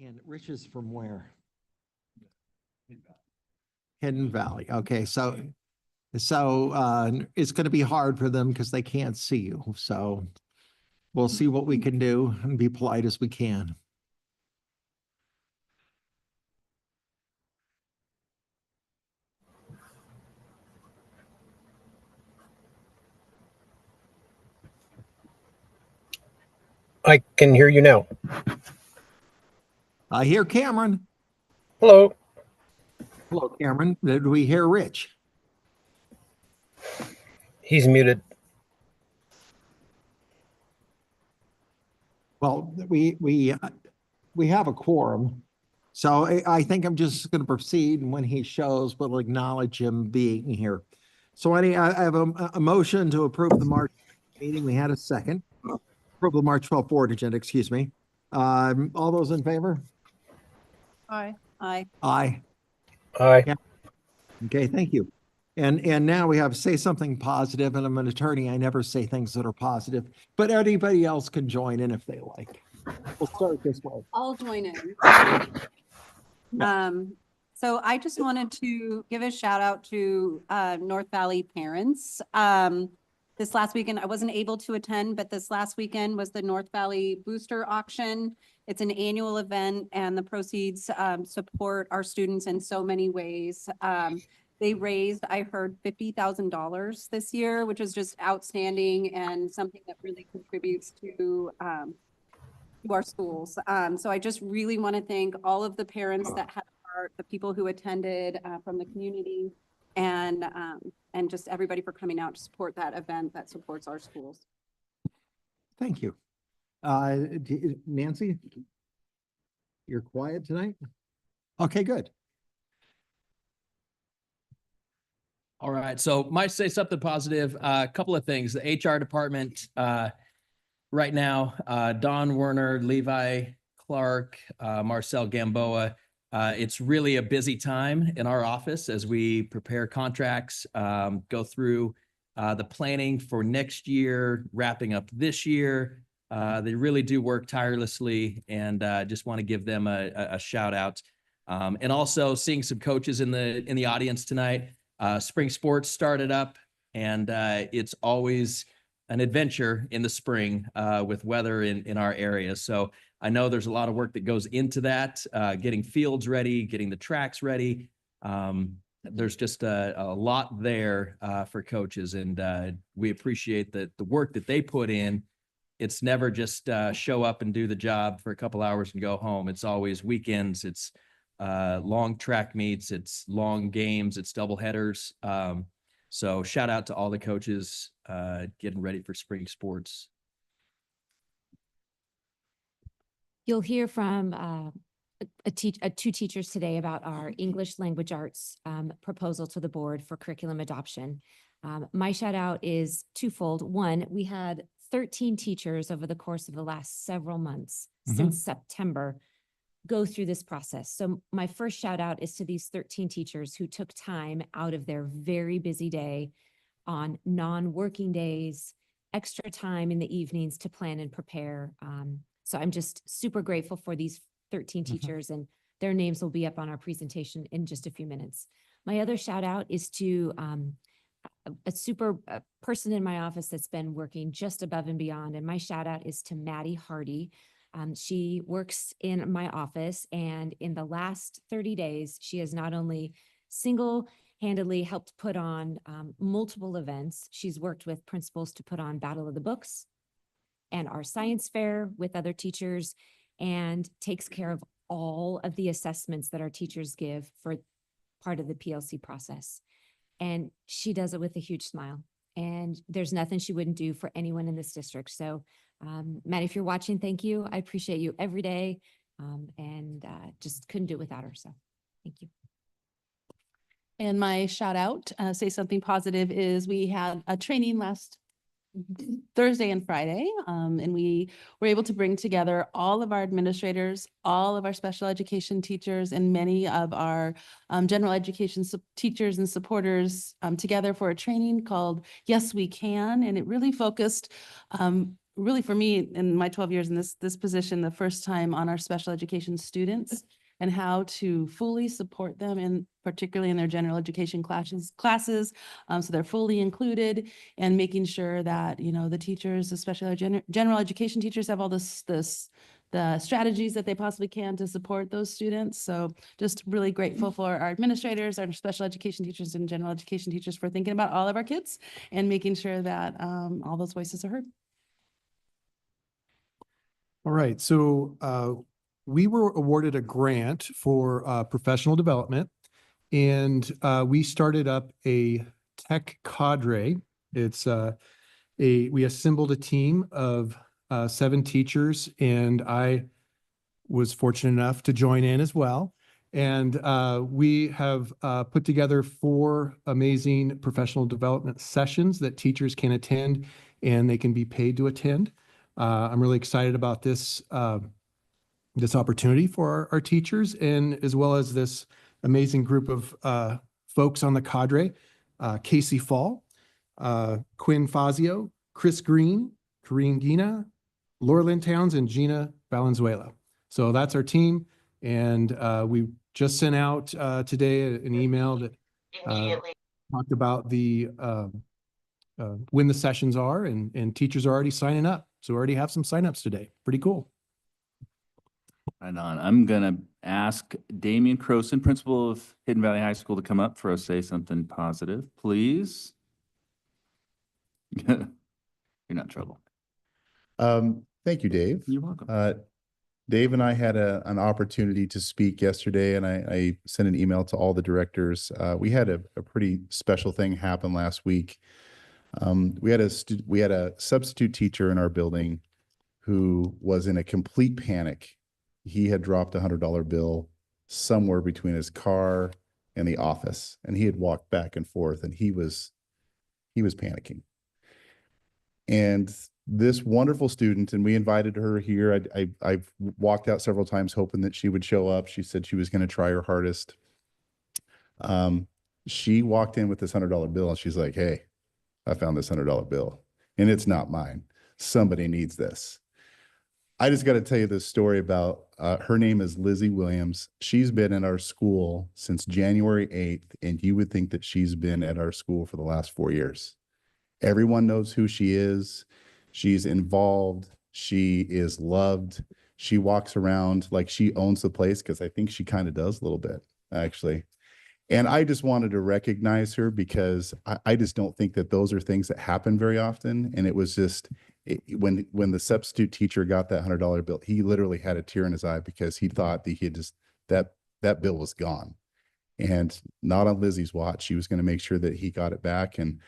And Rich is from where? Hidden Valley. Okay, so it's going to be hard for them because they can't see you. So we'll see what we can do and be polite as we can. I can hear you now. I hear Cameron. Hello. Hello, Cameron. Did we hear Rich? He's muted. Well, we have a quorum. So I think I'm just going to proceed, and when he shows, we'll acknowledge him being here. So I have a motion to approve the March meeting. We had a second. Approve the March 12th board agenda, excuse me. All those in favor? Aye. Aye. Aye. Aye. Yeah. Okay, thank you. And now we have say something positive, and I'm an attorney. I never say things that are positive, but anybody else can join in if they like. We'll start this way. I'll join in. Yeah. So I just wanted to give a shout out to North Valley parents. This last weekend, I wasn't able to attend, but this last weekend was the North Valley Booster Auction. It's an annual event, and the proceeds support our students in so many ways. They raised, I heard, $50,000 this year, which is just outstanding and something that really contributes to our schools. So I just really want to thank all of the parents that had part, the people who attended from the community, and just everybody for coming out to support that event that supports our schools. Thank you. Nancy, you're quiet tonight? Okay, good. All right, so might say something positive. A couple of things. The HR department right now, Don Werner, Levi Clark, Marcel Gamboa. It's really a busy time in our office as we prepare contracts, go through the planning for next year, wrapping up this year. They really do work tirelessly, and just want to give them a shout out. And also seeing some coaches in the audience tonight. Spring sports started up, and it's always an adventure in the spring with weather in our area. So I know there's a lot of work that goes into that, getting fields ready, getting the tracks ready. There's just a lot there for coaches, and we appreciate the work that they put in. It's never just show up and do the job for a couple hours and go home. It's always weekends. It's long track meets, it's long games, it's double headers. So shout out to all the coaches getting ready for spring sports. You'll hear from two teachers today about our English language arts proposal to the board for curriculum adoption. My shout out is twofold. One, we had 13 teachers over the course of the last several months since September go through this process. So my first shout out is to these 13 teachers who took time out of their very busy day on non-working days, extra time in the evenings to plan and prepare. So I'm just super grateful for these 13 teachers, and their names will be up on our presentation in just a few minutes. My other shout out is to a super person in my office that's been working just above and beyond. And my shout out is to Maddie Hardy. She works in my office, and in the last 30 days, she has not only single-handedly helped put on multiple events. She's worked with principals to put on Battle of the Books and our science fair with other teachers, and takes care of all of the assessments that our teachers give for part of the PLC process. And she does it with a huge smile. And there's nothing she wouldn't do for anyone in this district. So Maddie, if you're watching, thank you. I appreciate you every day, and just couldn't do it without her. So thank you. And my shout out, say something positive, is we had a training last Thursday and Friday, and we were able to bring together all of our administrators, all of our special education teachers, and many of our general education teachers and supporters together for a training called Yes We Can. And it really focused really for me in my 12 years in this position, the first time on our special education students and how to fully support them in particularly in their general education classes. So they're fully included and making sure that, you know, the teachers, especially our general education teachers have all the strategies that they possibly can to support those students. So just really grateful for our administrators, our special education teachers and general education teachers for thinking about all of our kids and making sure that all those voices are heard. All right, so we were awarded a grant for professional development, and we started up a tech cadre. It's we assembled a team of 7 teachers, and I was fortunate enough to join in as well. And we have put together 4 amazing professional development sessions that teachers can attend, and they can be paid to attend. I'm really excited about this this opportunity for our teachers, and as well as this amazing group of folks on the cadre: Casey Fall, Quinn Fazio, Chris Green, Kareen Gina, Laura Lynn Towns, and Gina Valenzuela. So that's our team, and we just sent out today an email that talked about the when the sessions are, and teachers are already signing up. So we already have some signups today. Pretty cool. Right on. I'm gonna ask Damian Croson, principal of Hidden Valley High School, to come up for us, say something positive, please. You're not in trouble. Thank you, Dave. You're welcome. Dave and I had an opportunity to speak yesterday, and I sent an email to all the directors. We had a pretty special thing happen last week. We had a substitute teacher in our building who was in a complete panic. He had dropped $100 bill somewhere between his car and the office, and he had walked back and forth, and he was panicking. And this wonderful student, and we invited her here. I've walked out several times hoping that she would show up. She said she was going to try her hardest. She walked in with this $100 bill, and she's like, "Hey, I found this $100 bill, and it's not mine. Somebody needs this." I just got to tell you this story about her name is Lizzie Williams. She's been in our school since January 8th, and you would think that she's been at our school for the last 4 years. Everyone knows who she is. She's involved. She is loved. She walks around like she owns the place, because I think she kind of does a little bit, actually. And I just wanted to recognize her, because I just don't think that those are things that happen very often. And it was just, when the substitute teacher got that $100 bill, he literally had a tear in his eye, because he thought that he had just, that bill was gone. And not on Lizzie's watch. She was going to make sure that he got it back. And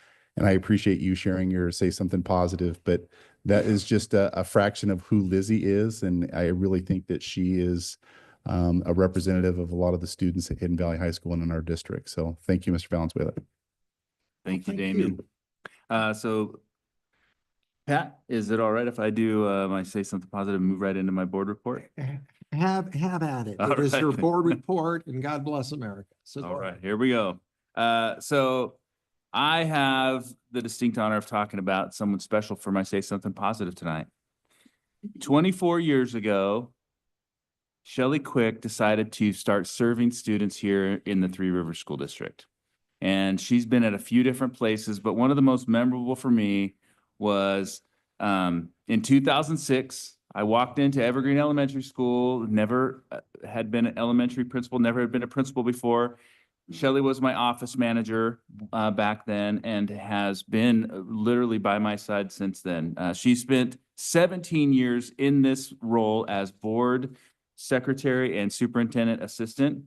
I appreciate you sharing your say something positive, but that is just a fraction of who Lizzie is. And I really think that she is a representative of a lot of the students at Hidden Valley High School and in our district. So thank you, Mr. Valenzuela. Thank you, Damian. So Pat, is it all right if I do my say something positive and move right into my board report? Have at it. All It is your right. board report, and God bless America. So All right, here we go. So I have the distinct honor of talking about someone special for my say something positive tonight. 24 years ago, Shelley Quick decided to start serving students here in the Three Rivers School District. And she's been at a few different places, but one of the most memorable for me was in 2006, I walked into Evergreen Elementary School, never had been an elementary principal, never had been a principal before. Shelley was my office manager back then, and has been literally by my side since then. She spent 17 years in this role as board secretary and superintendent assistant.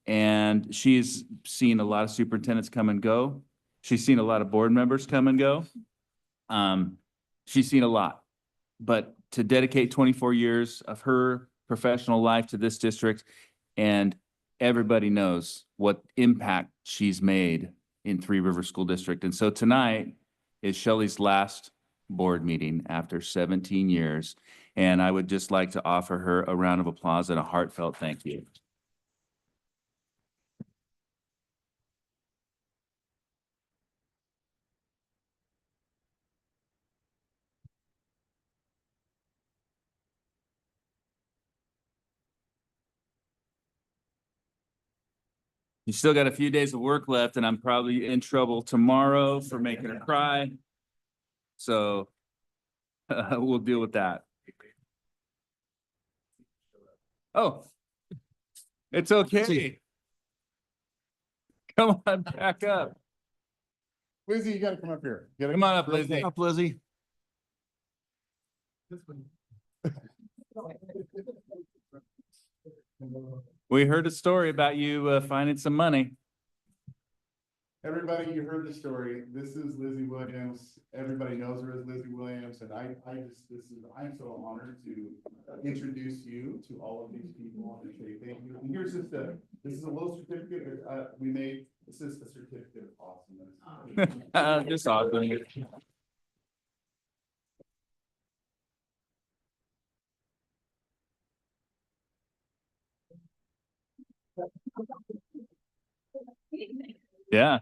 And she's seen a lot of superintendents come and go. She's seen a lot of board members come and go. She's seen a lot, but to dedicate 24 years of her professional life to this district, and everybody knows what impact she's made in Three Rivers School District. And so tonight is Shelley's last board meeting after 17 years. And I would just like to offer her a round of applause and a heartfelt thank you. You still got a few days of work left, and I'm probably in trouble tomorrow for making her cry. So we'll deal with that. Oh, it's okay. Come on, back up. Lizzie, you gotta come up here. Come on up, Lizzie. Up, Lizzie. We heard a story about you finding some money. Everybody, you heard the story. This is Lizzie Williams. Everybody knows her as Lizzie Williams, and I'm so honored to introduce you to all of these people and say thank you. And here's just this is a little certificate we made. This is a certificate of awesomeness. Just awesome. Yeah.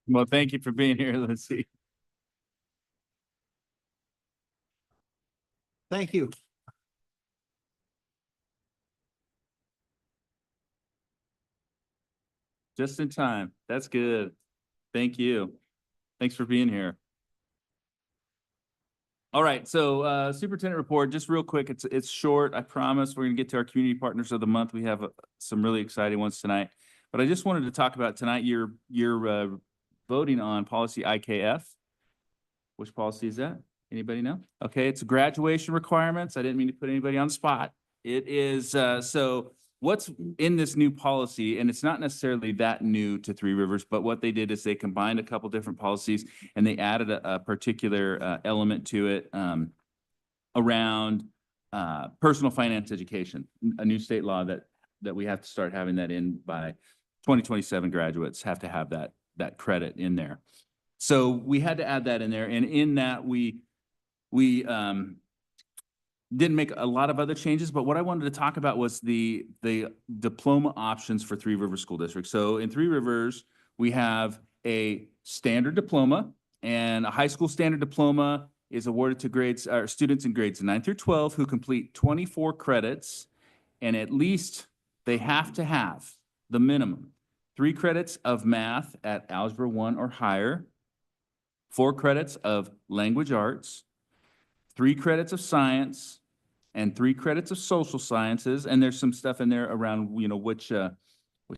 Well, thank you for being here, Lizzie. Thank you. Just in time. That's good. Thank you. Thanks for being here. All right, so superintendent report, just real quick. It's short. I promise we're gonna get to our community partners of the month. We have some really exciting ones tonight. But I just wanted to talk about tonight, you're voting on policy IKF. Which policy is that? Anybody know? Okay, it's graduation requirements. I didn't mean to put anybody on the spot. It is, so what's in this new policy, and it's not necessarily that new to Three Rivers, but what they did is they combined a couple different policies and they added a particular element to it around personal finance education, a new state law that we have to start having that in by 2027. Graduates have to have that credit in there. So we had to add that in there, and in that we didn't make a lot of other changes, but what I wanted to talk about was the diploma options for Three Rivers School District. So in Three Rivers, we have a standard diploma, and a high school standard diploma is awarded to students in grades 9 through 12 who complete 24 credits, and at least they have to have the minimum 3 credits of math at Algebra 1 or higher, 4 credits of language arts, 3 credits of science, and 3 credits of social sciences. And there's some stuff in there around, you know, which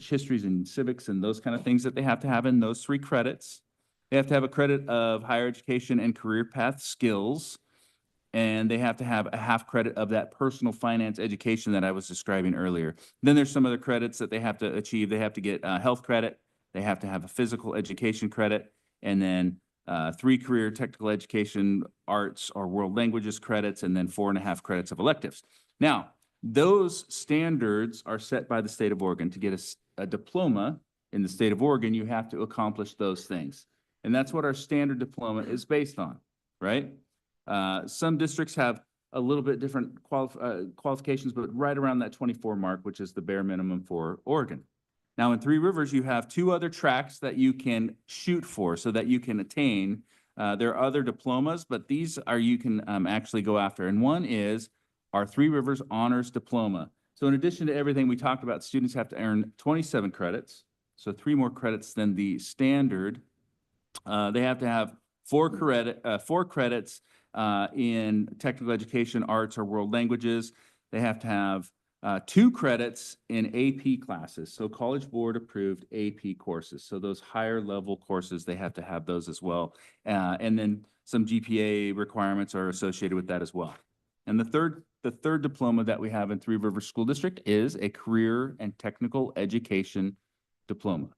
histories and civics and those kind of things that they have to have in those 3 credits. They have to have a credit of higher education and career path skills. And they have to have a half credit of that personal finance education that I was describing earlier. Then there's some other credits that they have to achieve. They have to get health credit. They have to have a physical education credit. And then 3 career technical education, arts, or world languages credits, and then 4.5 credits of electives. Now, those standards are set by the state of Oregon. To get a diploma in the state of Oregon, you have to accomplish those things. And that's what our standard diploma is based on, right? Some districts have a little bit different qualifications, but right around that 24 mark, which is the bare minimum for Oregon. Now, in Three Rivers, you have 2 other tracks that you can shoot for so that you can attain. There are other diplomas, but these are you can actually go after. And one is our Three Rivers Honors Diploma. So in addition to everything we talked about, students have to earn 27 credits. So 3 more credits than the standard. They have to have 4 credits in technical education, arts, or world languages. They have to have 2 credits in AP classes, so College Board approved AP courses. So those higher level courses, they have to have those as well. And then some GPA requirements are associated with that as well. And the third diploma that we have in Three Rivers School District is a career and technical education diploma.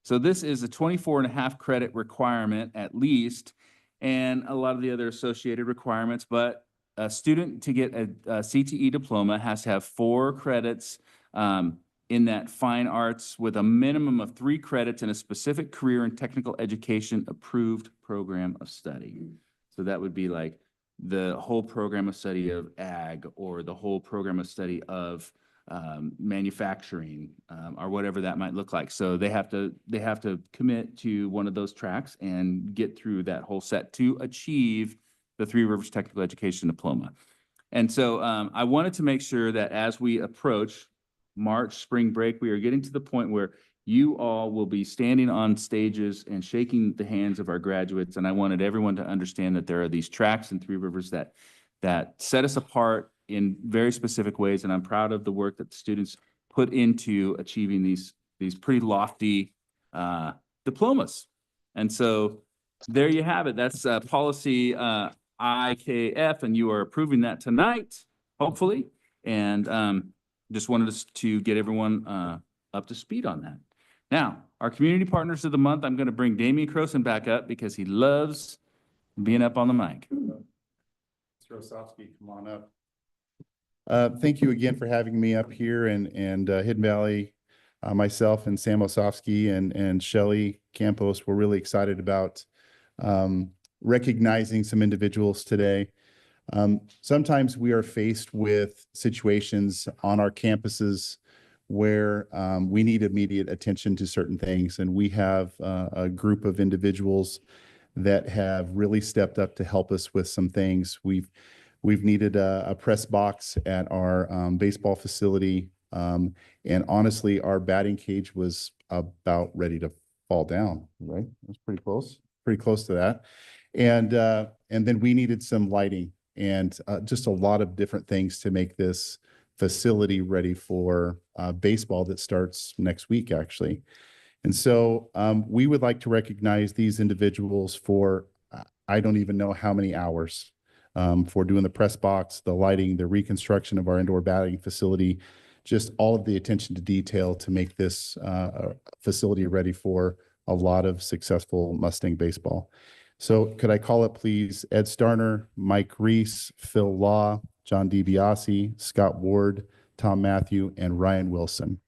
So this is a 24.5 credit requirement at least, and a lot of the other associated requirements, but a student to get a CTE diploma has to have 4 credits in that fine arts with a minimum of 3 credits in a specific career and technical education approved program of study. So that would be like the whole program of study of ag, or the whole program of study of manufacturing, or whatever that might look like. So they have to commit to one of those tracks and get through that whole set to achieve the Three Rivers Technical Education Diploma. And so I wanted to make sure that as we approach March, spring break, we are getting to the point where you all will be standing on stages and shaking the hands of our graduates. And I wanted everyone to understand that there are these tracks in Three Rivers that set us apart in very specific ways. And I'm proud of the work that the students put into achieving these pretty lofty diplomas. And so there you have it. That's policy IKF, and you are approving that tonight, hopefully. And just wanted us to get everyone up to speed on that. Now, our community partners of the month, I'm going to bring Damian Croson back up because he loves being up on the mic. Mr. Osofsky, come on up. Thank you again for having me up here and Hidden Valley, myself and Sam Osofsky and Shelly Campos. We're really excited about recognizing some individuals today. Sometimes we are faced with situations on our campuses where we need immediate attention to certain things. And we have a group of individuals that have really stepped up to help us with some things. We've needed a press box at our baseball facility. And honestly, our batting cage was about ready to fall down, right? It was pretty close to that. And then we needed some lighting and just a lot of different things to make this facility ready for baseball that starts next week, actually. And so we would like to recognize these individuals for, I don't even know how many hours, for doing the press box, the lighting, the reconstruction of our indoor batting facility, just all of the attention to detail to make this facility ready for a lot of successful Mustang baseball. So could I call up, please, Ed Starner, Mike Reese, Phil Law, John DiBiase, Scott Ward, Tom Matthew, and Ryan Wilson.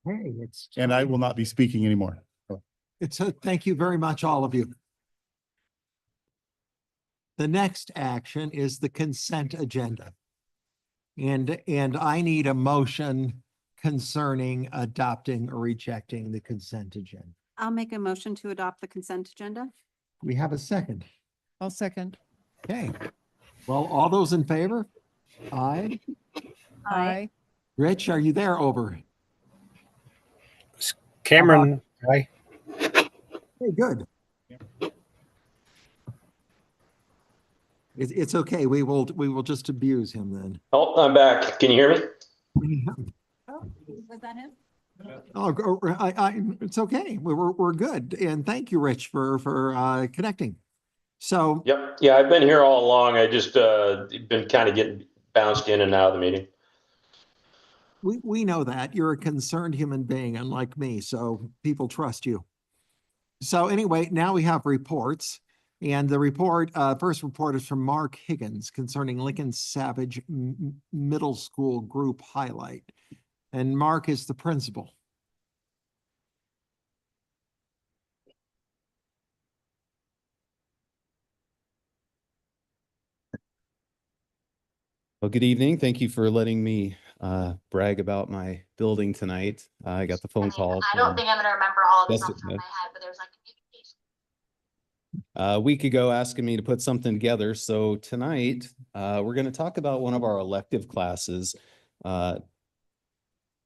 Hey, it's. And I will not be speaking anymore. Thank you very much, all of you. The next action is the consent agenda. And I need a motion concerning adopting or rejecting the consent agenda. I'll make a motion to adopt the consent agenda. We have a second. I'll second. Okay. Well, all those in favor? Aye. Aye. Rich, are you there over? Cameron, hi. Hey, good. It's okay. We will just abuse him then. Oh, I'm back. Can you hear me? Was that him? Oh, it's okay. We're good. And thank you, Rich, for connecting. So. Yep. Yeah, I've been here all along. I just been kind of getting bounced in and out of the meeting. We know that you're a concerned human being, unlike me, so people trust you. So anyway, now we have reports, and the report, first report is from Mark Higgins concerning Lincoln Savage Middle School group highlight. And Mark is the principal. Well, good evening. Thank you for letting me brag about my building tonight. I got the phone call. I don't think I'm going to remember all of this Yes, off the top of my head, but there's like communication. A week ago asking me to put something together. So tonight, we're going to talk about one of our elective classes,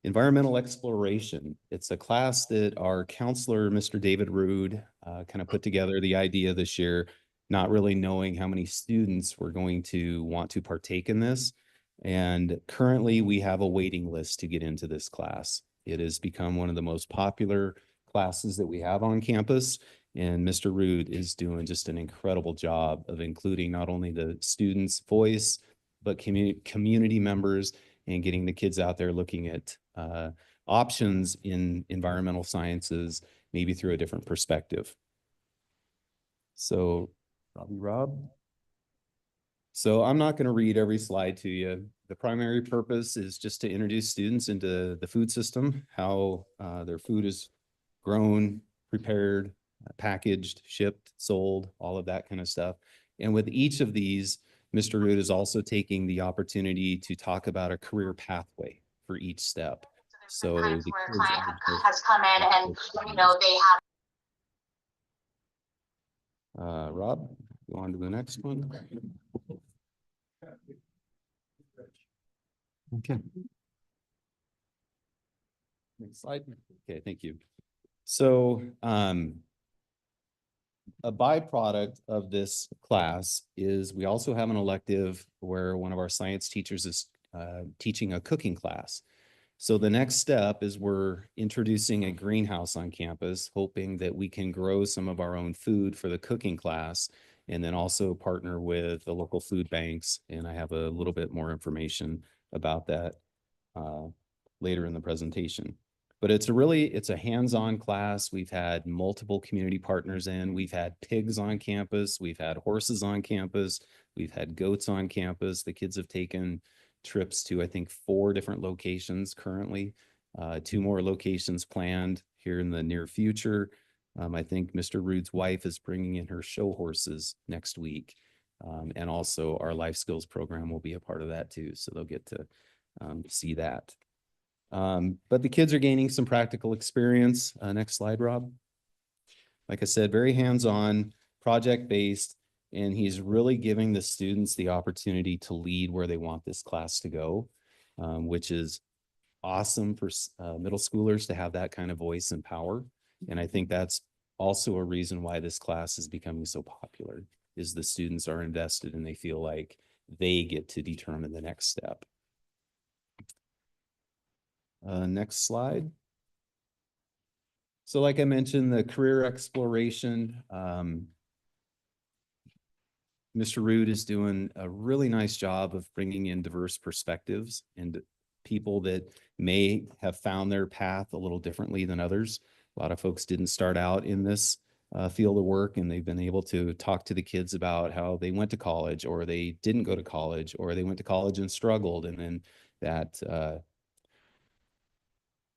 environmental exploration. It's a class that our counselor, Mr. David Rude, kind of put together the idea this year, not really knowing how many students were going to want to partake in this. And currently we have a waiting list to get into this class. It has become one of the most popular classes that we have on campus. And Mr. Rood is doing just an incredible job of including not only the students' voice, but community members, and getting the kids out there looking at options in environmental sciences, maybe through a different perspective. So, Rob. So I'm not going to read every slide to you. The primary purpose is just to introduce students into the food system, how their food is grown, prepared, packaged, shipped, sold, all of that kind of stuff. And with each of these, Mr. Rood is also taking the opportunity to talk about a career pathway for each step. So Times the where a kids client are- has come in and, you know, they have Rob, go on to the next one. Okay. Next slide. Okay, thank you. So, a byproduct of this class is we also have an elective where one of our science teachers is teaching a cooking class. So the next step is we're introducing a greenhouse on campus, hoping that we can grow some of our own food for the cooking class, and then also partner with the local food banks. And I have a little bit more information about that later in the presentation. But it's a hands-on class. We've had multiple community partners in. We've had pigs on campus. We've had horses on campus. We've had goats on campus. The kids have taken trips to, I think, 4 different locations currently. 2 more locations planned here in the near future. I think Mr. Rood's wife is bringing in her show horses next week. And also our life skills program will be a part of that too. So they'll get to see that. But the kids are gaining some practical experience. Next slide, Rob. Like I said, very hands-on, project-based, and he's really giving the students the opportunity to lead where they want this class to go, which is awesome for middle schoolers to have that kind of voice and power. And I think that's also a reason why this class is becoming so popular, is the students are invested and they feel like they get to determine the next step. Next slide. So like I mentioned, the career exploration, Mr. Rood is doing a really nice job of bringing in diverse perspectives and people that may have found their path a little differently than others. A lot of folks didn't start out in this field of work, and they've been able to talk to the kids about how they went to college, or they didn't go to college, or they went to college and struggled. And then that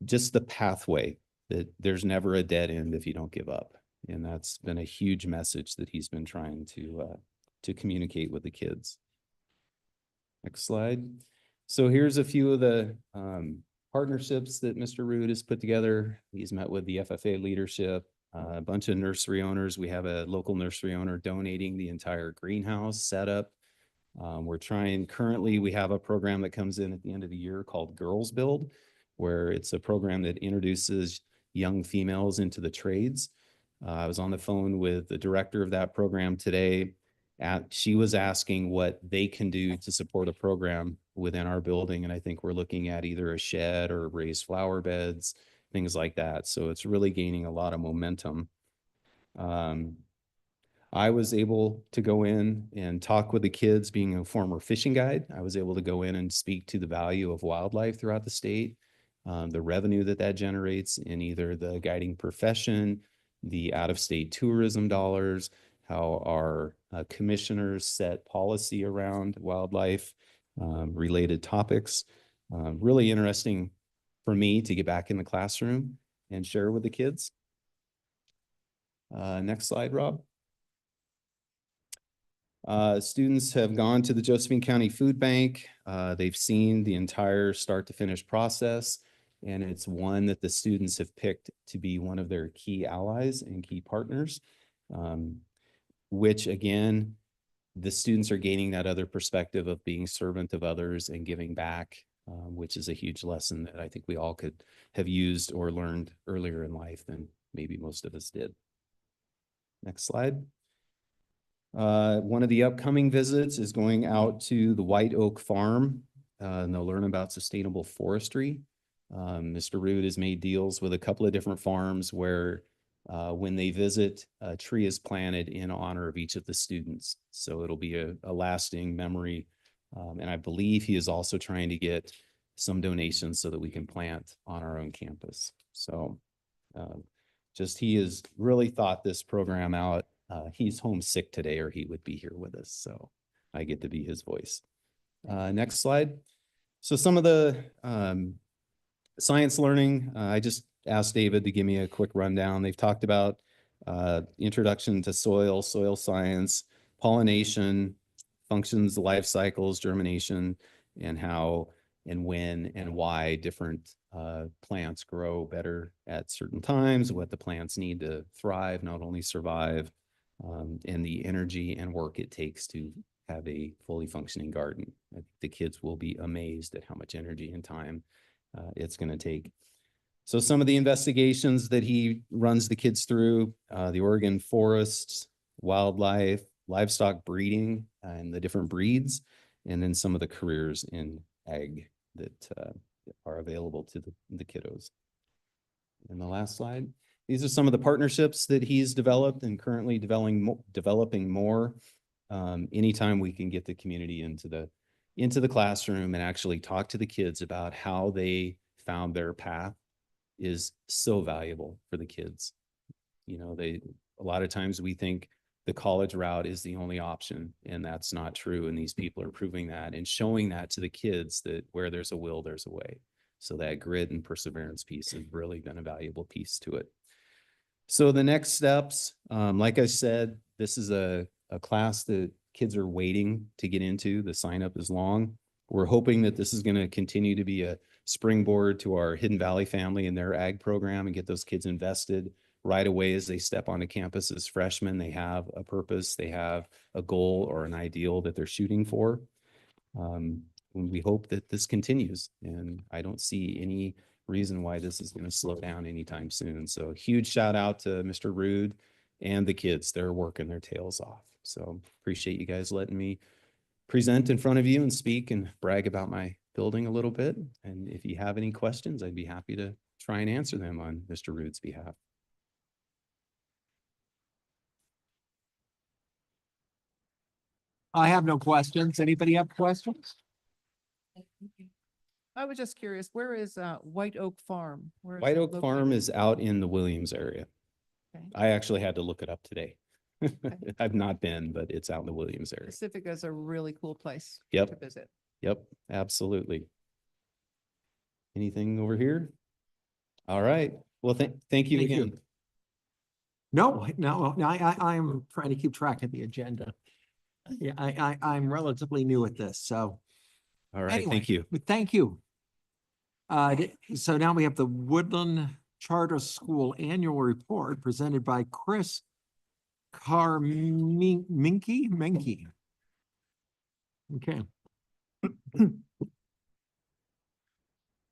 just the pathway, that there's never a dead end if you don't give up. And that's been a huge message that he's been trying to communicate with the kids. Next slide. So here's a few of the partnerships that Mr. Rood has put together. He's met with the FFA leadership, a bunch of nursery owners. We have a local nursery owner donating the entire greenhouse setup. Currently we have a program that comes in at the end of the year called Girls Build, where it's a program that introduces young females into the trades. I was on the phone with the director of that program today. She was asking what they can do to support a program within our building. And I think we're looking at either a shed or raised flower beds, things like that. So it's really gaining a lot of momentum. I was able to go in and talk with the kids. Being a former fishing guide, I was able to go in and speak to the value of wildlife throughout the state, the revenue that generates in either the guiding profession, the out-of-state tourism dollars, how our commissioners set policy around wildlife related topics. Really interesting for me to get back in the classroom and share with the kids. Next slide, Rob. Students have gone to the Josephine County Food Bank. They've seen the entire start to finish process, and it's one that the students have picked to be one of their key allies and key partners, which again, the students are gaining that other perspective of being servant of others and giving back, which is a huge lesson that I think we all could have used or learned earlier in life than maybe most of us did. Next slide. One of the upcoming visits is going out to the White Oak Farm and they'll learn about sustainable forestry. Mr. Rood has made deals with a couple of different farms where when they visit, a tree is planted in honor of each of the students. So it'll be a lasting memory. And I believe he is also trying to get some donations so that we can plant on our own campus. So he has really thought this program out. He's homesick today or he would be here with us. So I get to be his voice. Next slide. So some of the science learning, I just asked David to give me a quick rundown. They've talked about introduction to soil science, pollination, functions, life cycles, germination, and how and when and why different plants grow better at certain times, what the plants need to thrive, not only survive, and the energy and work it takes to have a fully functioning garden. I think the kids will be amazed at how much energy and time it's going to take. So some of the investigations that he runs the kids through, the Oregon forests, wildlife, livestock breeding, and the different breeds, and then some of the careers in ag that are available to the kiddos. And the last slide. These are some of the partnerships that he's developed and currently developing more. Anytime we can get the community into the classroom and actually talk to the kids about how they found their path is so valuable for the kids. You know, a lot of times we think the college route is the only option, and that's not true. And these people are proving that and showing that to the kids, that where there's a will, there's a way. So that grit and perseverance piece has really been a valuable piece to it. So the next steps, like I said, this is a class that kids are waiting to get into. The sign up is long. We're hoping that this is going to continue to be a springboard to our Hidden Valley family and their ag program and get those kids invested right away as they step onto campus as freshmen. They have a purpose, they have a goal or an ideal that they're shooting for. We hope that this continues, and I don't see any reason why this is going to slow down anytime soon. So huge shout out to Mr. Rood and the kids. They're working their tails off. So appreciate you guys letting me present in front of you and speak and brag about my building a little bit. And if you have any questions, I'd be happy to try and answer them on Mr. Rood's behalf. I have no questions. Anybody have questions? I was just curious, where is White Oak Farm? Where is White it Oak Farm located? is out in the Williams area. Okay. I actually had to look it up today. I've not been, but it's out in the Williams area. Pacifica is a really cool place Yep. to visit. Yep, absolutely. Anything over here? All right. Well, thank you Thank you. again. No, I'm trying to keep track of the agenda. Yeah, I'm relatively new at this, so. All right, Anyway, thank you. but thank you. So now we have the Woodland Charter School Annual Report presented by Chris Menke. Okay.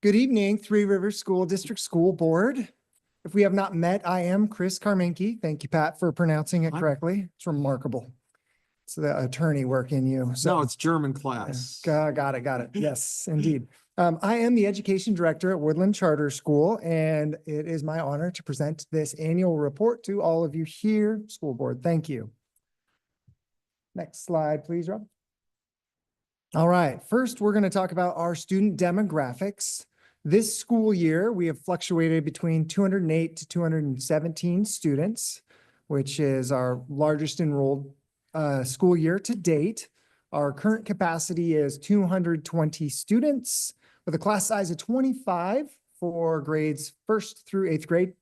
Good evening, Three Rivers School District School Board. If we have not met, I am Chris Carmenke. Thank you, Pat, for pronouncing it correctly. It's remarkable. It's the attorney work in you. So No, it's German class. got it. Yes, indeed. I am the Education Director at Woodland Charter School, and it is my honor to present this annual report to all of you here, School Board. Thank you. Next slide, please, Rob. All right, first, we're going to talk about our student demographics. This school year, we have fluctuated between 208 to 217 students, which is our largest enrolled school year to date. Our current capacity is 220 students with a class size of 25 for grades 1st through 8th grade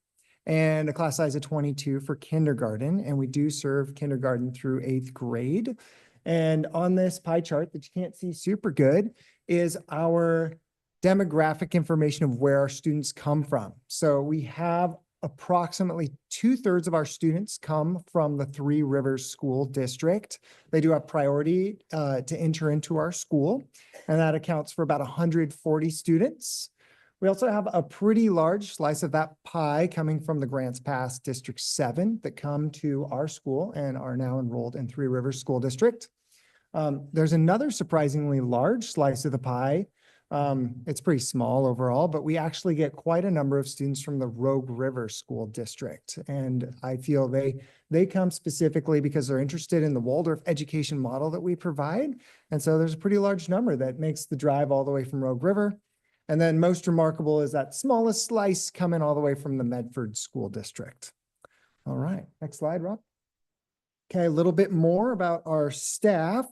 and a class size of 22 for kindergarten. And we do serve kindergarten through 8th grade. And on this pie chart that you can't see super good is our demographic information of where our students come from. So we have approximately 2/3 of our students come from the Three Rivers School District. They do have priority to enter into our school, and that accounts for about 140 students. We also have a pretty large slice of that pie coming from the Grants Pass District 7 that come to our school and are now enrolled in Three Rivers School District. There's another surprisingly large slice of the pie It's pretty small overall, but we actually get quite a number of students from the Rogue River School District. And I feel they come specifically because they're interested in the Waldorf education model that we provide. And so there's a pretty large number that makes the drive all the way from Rogue River. And then most remarkable is that smallest slice coming all the way from the Medford School District. All right, next slide, Rob. Okay, a little bit more about our staff.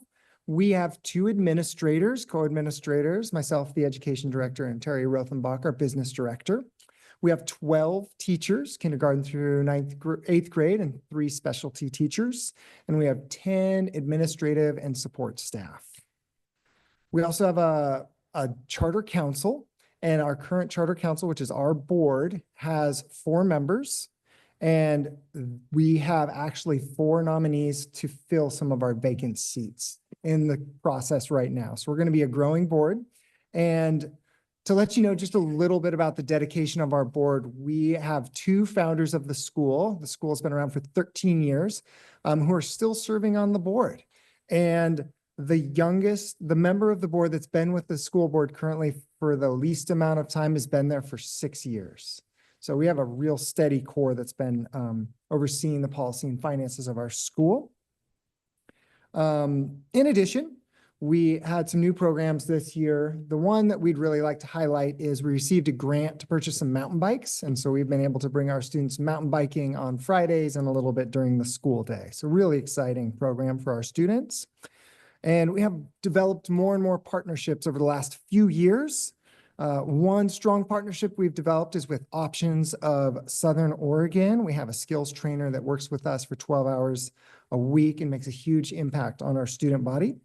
We have 2 administrators, co-administrators, myself, the education director, and Terry Rothenbach, our business director. We have 12 teachers, kindergarten through 8th grade, and 3 specialty teachers. And we have 10 administrative and support staff. We also have a charter council, and our current charter council, which is our board, has 4 members. And we have actually 4 nominees to fill some of our vacant seats in the process right now. So we're going to be a growing board. And to let you know just a little bit about the dedication of our board, we have 2 founders of the school. The school has been around for 13 years, who are still serving on the board. And the member of the board that's been with the school board currently for the least amount of time has been there for 6 years. So we have a real steady core that's been overseeing the policy and finances of our school. In addition, we had some new programs this year. The one that we'd really like to highlight is we received a grant to purchase some mountain bikes. And so we've been able to bring our students mountain biking on Fridays and a little bit during the school day. So really exciting program for our students. And we have developed more and more partnerships over the last few years. One strong partnership we've developed is with Options of Southern Oregon. We have a skills trainer that works with us for 12 hours a week and makes a huge impact on our student body.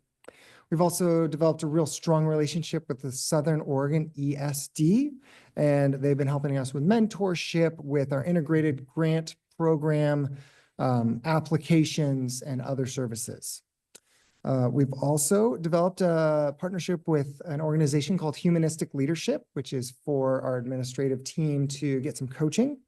We've also developed a real strong relationship with the Southern Oregon ESD, and they've been helping us with mentorship, with our integrated grant program, applications, and other services. We've also developed a partnership with an organization called Humanistic Leadership, which is for our administrative team to get some coaching.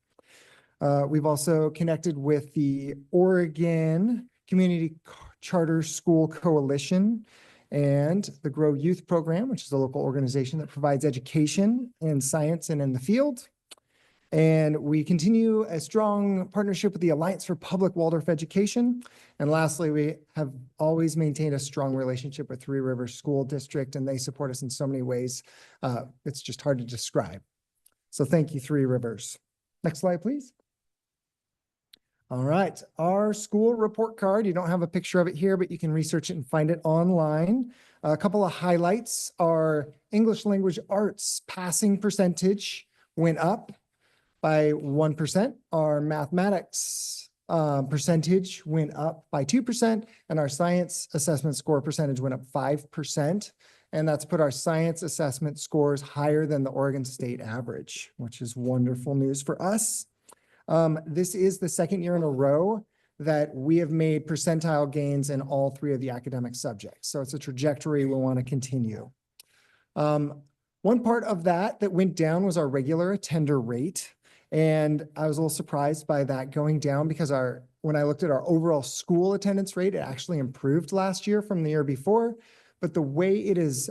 We've also connected with the Oregon Community Charter School Coalition and the Grow Youth Program, which is a local organization that provides education in science and in the field. And we continue a strong partnership with the Alliance for Public Waldorf Education. And lastly, we have always maintained a strong relationship with Three Rivers School District, and they support us in so many ways. It's just hard to describe. So thank you, Three Rivers. Next slide, please. All right, our school report card. You don't have a picture of it here, but you can research it and find it online. A couple of highlights are English language arts passing percentage went up by 1%. Our mathematics percentage went up by 2%, and our science assessment score percentage went up 5%. And that's put our science assessment scores higher than the Oregon State average, which is wonderful news for us. This is the second year in a row that we have made percentile gains in all 3 of the academic subjects. So it's a trajectory we want to continue. One part of that went down was our regular attender rate. And I was a little surprised by that going down because when I looked at our overall school attendance rate, it actually improved last year from the year before. But the way it is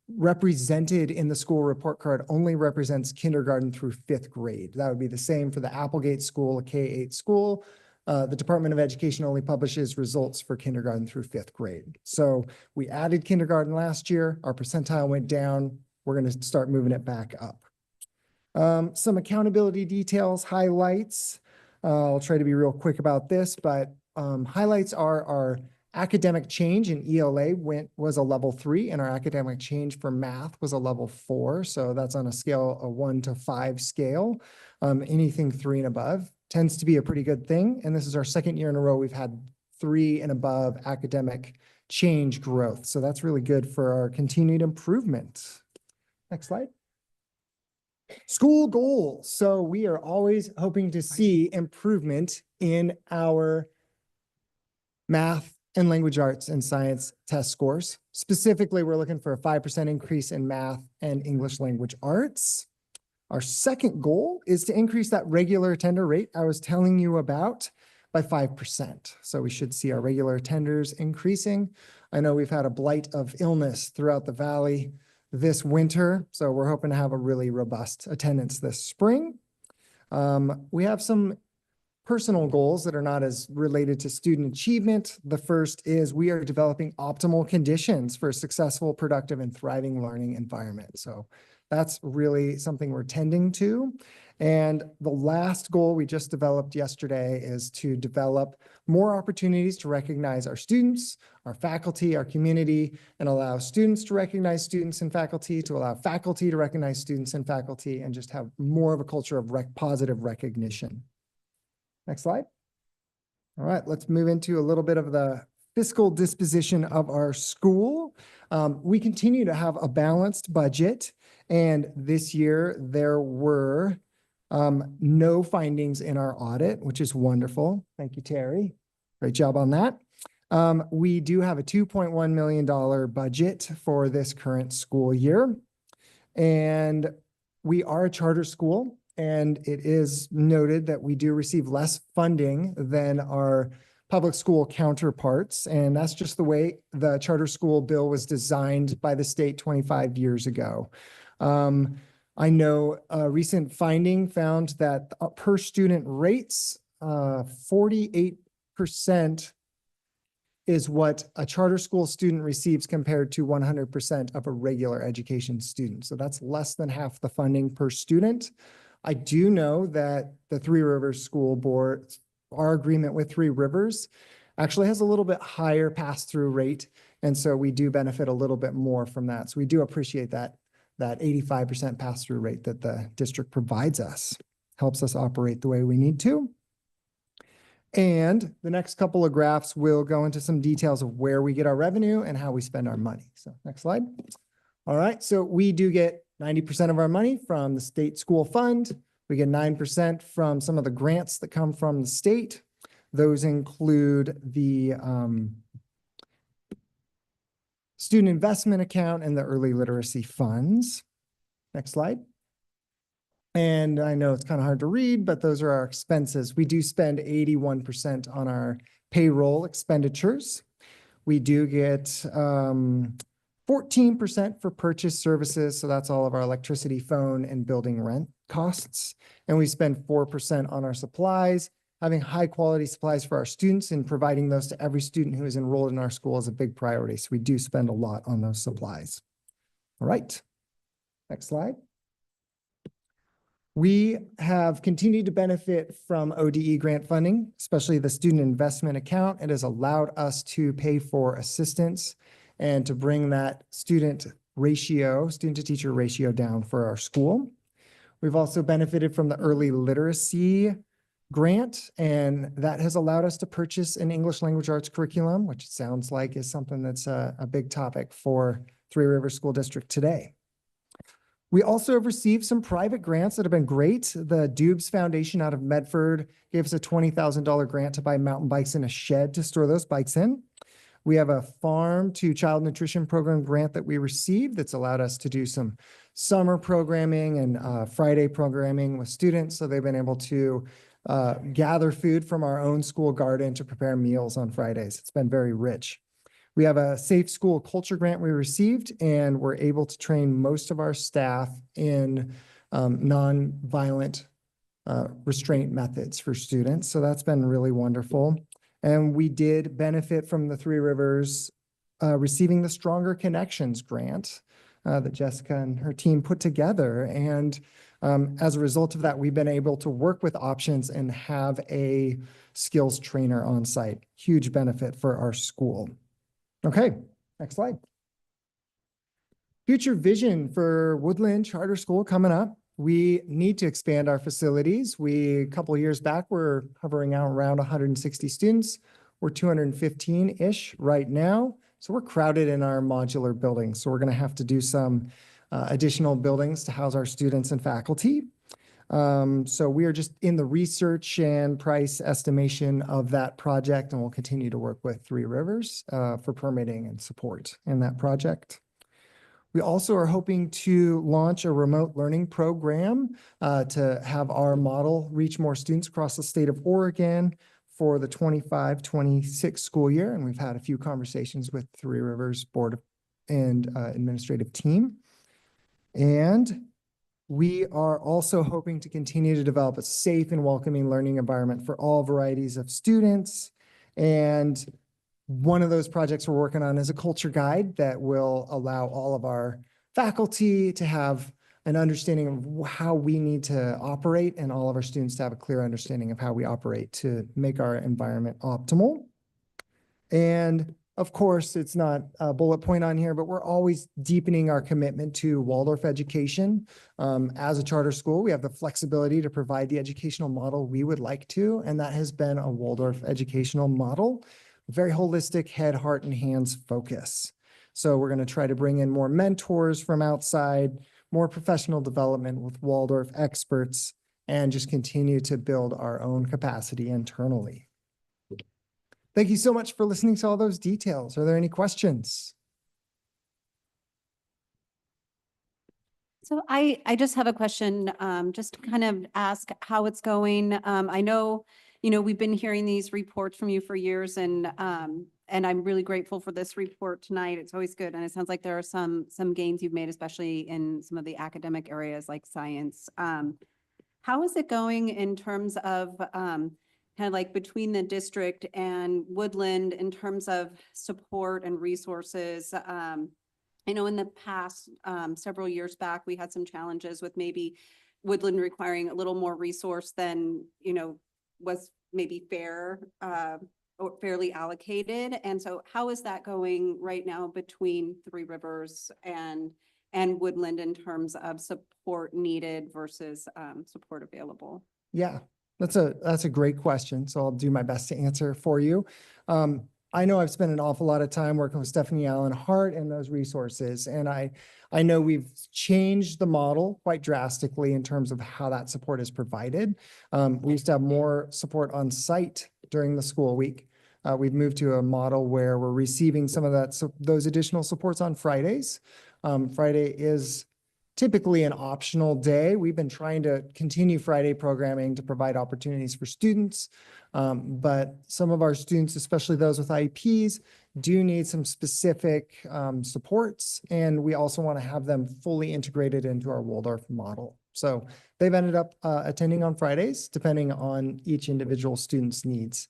represented in the school report card only represents kindergarten through 5th grade. That would be the same for the Applegate School, a K-8 school. The Department of Education only publishes results for kindergarten through 5th grade. So we added kindergarten last year. Our percentile went down. We're going to start moving it back up. Some accountability details, highlights. I'll try to be real quick about this, but highlights are our academic change in ELA was a level 3, and our academic change for math was a level 4. So that's on a scale, a 1 to 5 scale. Anything 3 and above tends to be a pretty good thing. And this is our second year in a row we've had 3 and above academic change growth. So that's really good for our continued improvement. Next slide. School goals. So we are always hoping to see improvement in our math and language arts and science test scores. Specifically, we're looking for a 5% increase in math and English language arts. Our second goal is to increase that regular attender rate I was telling you about by 5%. So we should see our regular attenders increasing. I know we've had a blight of illness throughout the valley this winter. So we're hoping to have a really robust attendance this spring. We have some personal goals that are not as related to student achievement. The first is we are developing optimal conditions for a successful, productive, and thriving learning environment. So that's really something we're tending to. And the last goal we just developed yesterday is to develop more opportunities to recognize our students, our faculty, our community, and allow students to recognize students and faculty, to allow faculty to recognize students and faculty, and just have more of a culture of positive recognition. Next slide. All right, let's move into a little bit of the fiscal disposition of our school. We continue to have a balanced budget, and this year there were no findings in our audit, which is wonderful. Thank you, Terry. Great job on that. We do have a $2.1 million budget for this current school year, and we are a charter school. And it is noted that we do receive less funding than our public school counterparts. And that's just the way the charter school bill was designed by the state 25 years ago. I know a recent finding found that per student rates, 48% is what a charter school student receives compared to 100% of a regular education student. So that's less than half the funding per student. I do know that the Three Rivers School Board, our agreement with Three Rivers, actually has a little bit higher pass-through rate. And so we do benefit a little bit more from that. So we do appreciate that 85% pass-through rate that the district provides us. Helps us operate the way we need to. And the next couple of graphs will go into some details of where we get our revenue and how we spend our money. So next slide. All right, so we do get 90% of our money from the state school fund. We get 9% from some of the grants that come from the state. Those include the student investment account and the early literacy funds. Next slide. And I know it's kind of hard to read, but those are our expenses. We do spend 81% on our payroll expenditures. We do get 14% for purchase services. So that's all of our electricity, phone, and building rent costs. And we spend 4% on our supplies. Having high quality supplies for our students and providing those to every student who is enrolled in our school is a big priority. So we do spend a lot on those supplies. All right, next slide. We have continued to benefit from ODE grant funding, especially the student investment account. It has allowed us to pay for assistance and to bring that student to teacher ratio down for our school. We've also benefited from the early literacy grant, and that has allowed us to purchase an English language arts curriculum, which sounds like is something that's a big topic for Three Rivers School District today. We also have received some private grants that have been great. The Dubes Foundation out of Medford gave us a $20,000 grant to buy mountain bikes and a shed to store those bikes in. We have a farm to child nutrition program grant that we received that's allowed us to do some summer programming and Friday programming with students. So they've been able to gather food from our own school garden to prepare meals on Fridays. It's been very rich. We have a safe school culture grant we received, and we're able to train most of our staff in nonviolent restraint methods for students. So that's been really wonderful. And we did benefit from the Three Rivers receiving the Stronger Connections grant that Jessica and her team put together. And as a result of that, we've been able to work with Options and have a skills trainer on site. Huge benefit for our school. Okay, next slide. Future vision for Woodland Charter School coming up. We need to expand our facilities. A couple of years back, we're hovering out around 160 students. We're 215-ish right now. So we're crowded in our modular buildings. So we're going to have to do some additional buildings to house our students and faculty. So we are just in the research and price estimation of that project, and we'll continue to work with Three Rivers for permitting and support in that project. We also are hoping to launch a remote learning program to have our model reach more students across the state of Oregon for the 25-26 school year. And we've had a few conversations with Three Rivers Board and administrative team. And we are also hoping to continue to develop a safe and welcoming learning environment for all varieties of students. And one of those projects we're working on is a culture guide that will allow all of our faculty to have an understanding of how we need to operate and all of our students to have a clear understanding of how we operate to make our environment optimal. And of course, it's not a bullet point on here, but we're always deepening our commitment to Waldorf education. As a charter school, we have the flexibility to provide the educational model we would like to, and that has been a Waldorf educational model. Very holistic head, heart, and hands focus. So we're going to try to bring in more mentors from outside, more professional development with Waldorf experts, and just continue to build our own capacity internally. Thank you so much for listening to all those details. Are there any questions? So I just have a question, just to kind of ask how it's going. I know, we've been hearing these reports from you for years, and I'm really grateful for this report tonight. It's always good. And it sounds like there are some gains you've made, especially in some of the academic areas like science. How is it going in terms of kind of like between the district and Woodland in terms of support and resources? I know in the past, several years back, we had some challenges with maybe Woodland requiring a little more resource than, was maybe fair or fairly allocated. And so how is that going right now between Three Rivers and Woodland in terms of support needed versus support available? Yeah, that's a great question. So I'll do my best to answer for you. I know I've spent an awful lot of time working with Stephanie Allen Hart and those resources. And I know we've changed the model quite drastically in terms of how that support is provided. We used to have more support on site during the school week. We've moved to a model where we're receiving some of that, so those additional supports on Fridays. Friday is typically an optional day. We've been trying to continue Friday programming to provide opportunities for students. But some of our students, especially those with IEPs, do need some specific supports. And we also want to have them fully integrated into our Waldorf model. So they've ended up attending on Fridays, depending on each individual student's needs.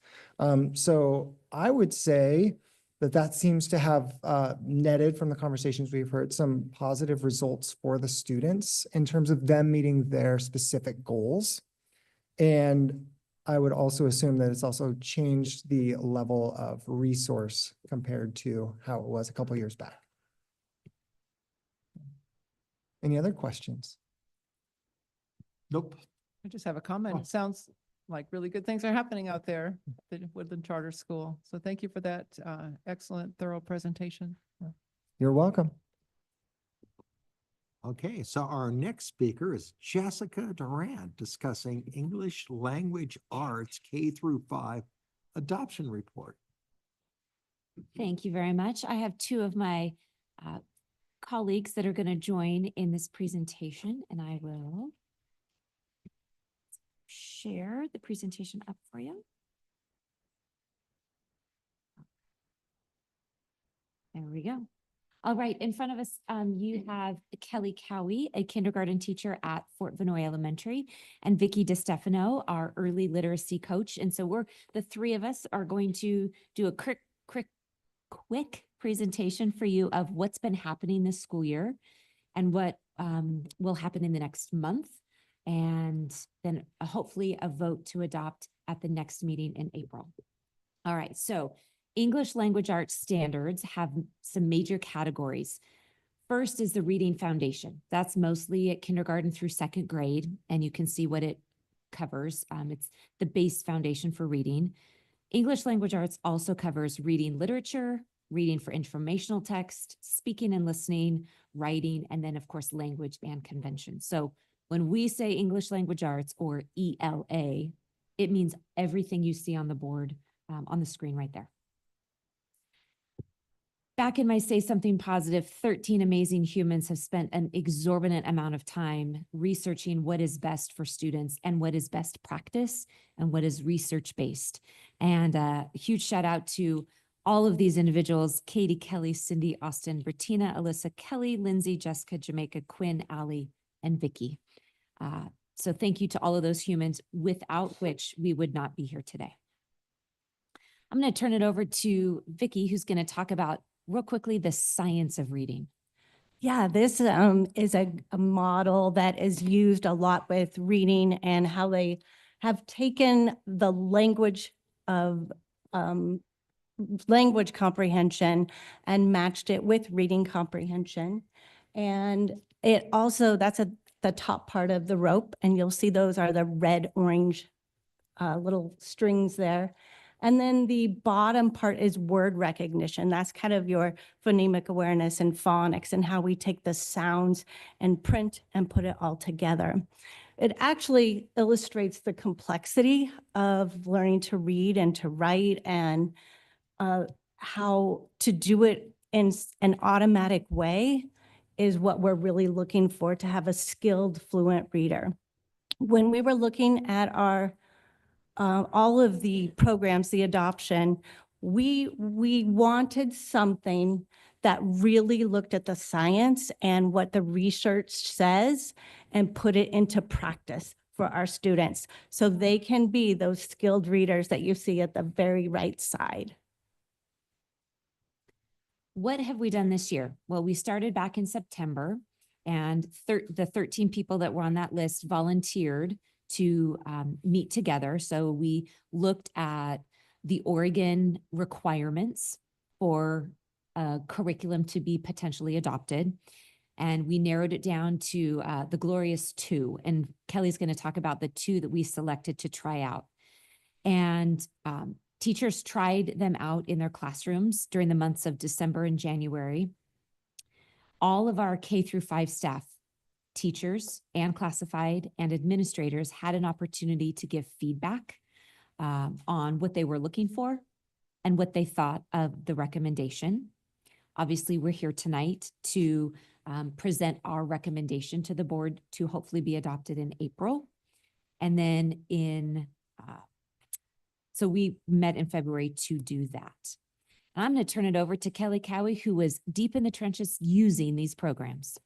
So I would say that seems to have netted from the conversations we've heard some positive results for the students in terms of them meeting their specific goals. And I would also assume that it's also changed the level of resource compared to how it was a couple of years back. Any other questions? Nope. I just have a comment. Oh. It sounds like really good things are happening out there at the Woodland Charter School. So thank you for that excellent, thorough presentation. You're welcome. Okay, so our next speaker is Jessica Durant discussing English Language Arts K-5 adoption report. Thank you very much. I have two of my colleagues that are going to join in this presentation, and I will share the presentation up for you. There we go. All right, in front of us, you have Kelly Cowie, a kindergarten teacher at Fort Vanoy Elementary, and Vicki DeStefano, our early literacy coach. And so the three of us are going to do a quick presentation for you of what's been happening this school year and what will happen in the next month, and then hopefully a vote to adopt at the next meeting in April. All right, so English language arts standards have some major categories. First is the reading foundation. That's mostly at kindergarten through second grade, and you can see what it covers. It's the base foundation for reading. English language arts also covers reading literature, reading for informational text, speaking and listening, writing, and then of course, language and convention. So when we say English language arts or ELA, it means everything you see on the board, on the screen right there. Back in my Say Something Positive, 13 amazing humans have spent an exorbitant amount of time researching what is best for students and what is best practice and what is research-based. And a huge shout out to all of these individuals, Katie, Kelly, Cindy, Austin, Bettina, Alyssa, Kelly, Lindsay, Jessica, Jamaica, Quinn, Allie, and Vicky. So thank you to all of those humans without which we would not be here today. I'm going to turn it over to Vicky, who's going to talk about real quickly the science of reading. Yeah, this is a model that is used a lot with reading and how they have taken the language of language comprehension and matched it with reading comprehension. And it also, that's the top part of the rope, and you'll see those are the red, orange little strings there. And then the bottom part is word recognition. That's kind of your phonemic awareness and phonics and how we take the sounds and print and put it all together. It actually illustrates the complexity of learning to read and to write and how to do it in an automatic way is what we're really looking for, to have a skilled, fluent reader. When we were looking at our all of the programs, the adoption, we wanted something that really looked at the science and what the research says and put it into practice for our students so they can be those skilled readers that you see at the very right side. What have we done this year? Well, we started back in September, and the 13 people that were on that list volunteered to meet together. So we looked at the Oregon requirements for a curriculum to be potentially adopted. And we narrowed it down to the glorious 2. And Kelly's going to talk about the 2 that we selected to try out. And teachers tried them out in their classrooms during the months of December and January. All of our K-5 staff, teachers and classified and administrators, had an opportunity to give feedback on what they were looking for and what they thought of the recommendation. Obviously, we're here tonight to present our recommendation to the board to hopefully be adopted in April. And then so we met in February to do that. And I'm going to turn it over to Kelly Cowie, who was deep in the trenches using these programs.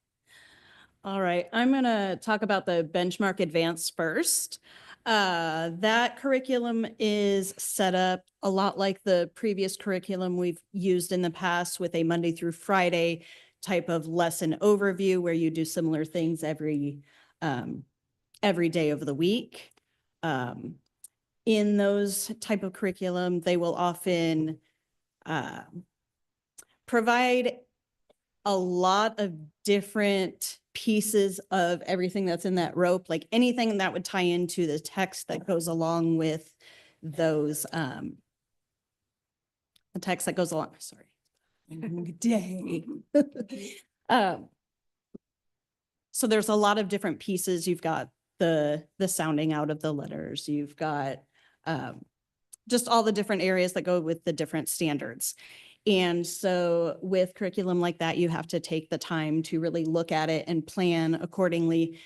All right, I'm going to talk about the Benchmark Advance first. That curriculum is set up a lot like the previous curriculum we've used in the past, with a Monday through Friday type of lesson overview where you do similar things every day of the week. In those type of curriculum, they will often provide a lot of different pieces of everything that's in that rope, like anything that would tie into the text that goes along with those, the text that goes along, sorry. Day. So there's a lot of different pieces. You've got the sounding out of the letters. You've got just all the different areas that go with the different standards. And so with curriculum like that, you have to take the time to really look at it and plan accordingly.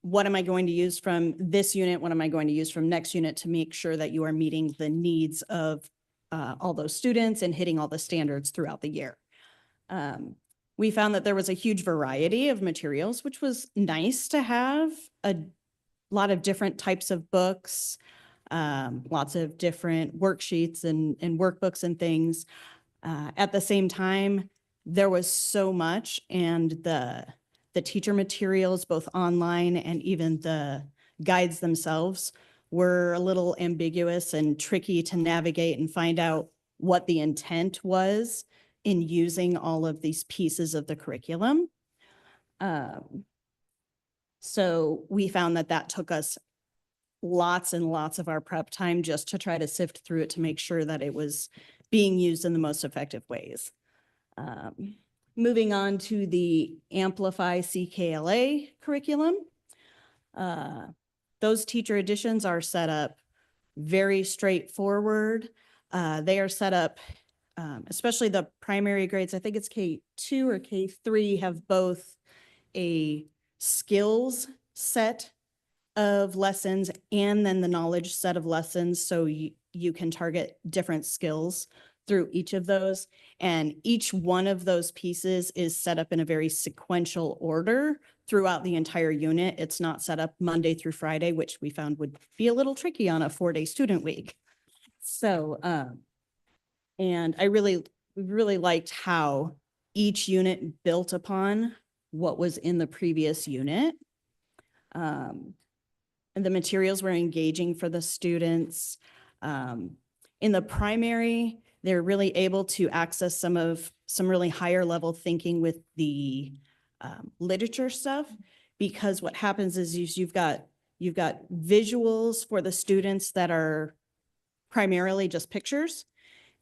What am I going to use from this unit? What am I going to use from next unit to make sure that you are meeting the needs of all those students and hitting all the standards throughout the year? We found that there was a huge variety of materials, which was nice to have. A lot of different types of books, lots of different worksheets and workbooks and things. At the same time, there was so much, and the teacher materials, both online and even the guides themselves, were a little ambiguous and tricky to navigate and find out what the intent was in using all of these pieces of the curriculum. So we found that took us lots and lots of our prep time just to try to sift through it to make sure that it was being used in the most effective ways. Moving on to the Amplify CKLA curriculum. Those teacher editions are set up very straightforward. They are set up, especially the primary grades, I think it's K2 or K3, have both a skills set of lessons and then the knowledge set of lessons. So you can target different skills through each of those. And each one of those pieces is set up in a very sequential order throughout the entire unit. It's not set up Monday through Friday, which we found would be a little tricky on a 4-day student week. So, and I really liked how each unit built upon what was in the previous unit. And the materials were engaging for the students. In the primary, they're really able to access some really higher level thinking with the literature stuff, because what happens is you've got visuals for the students that are primarily just pictures.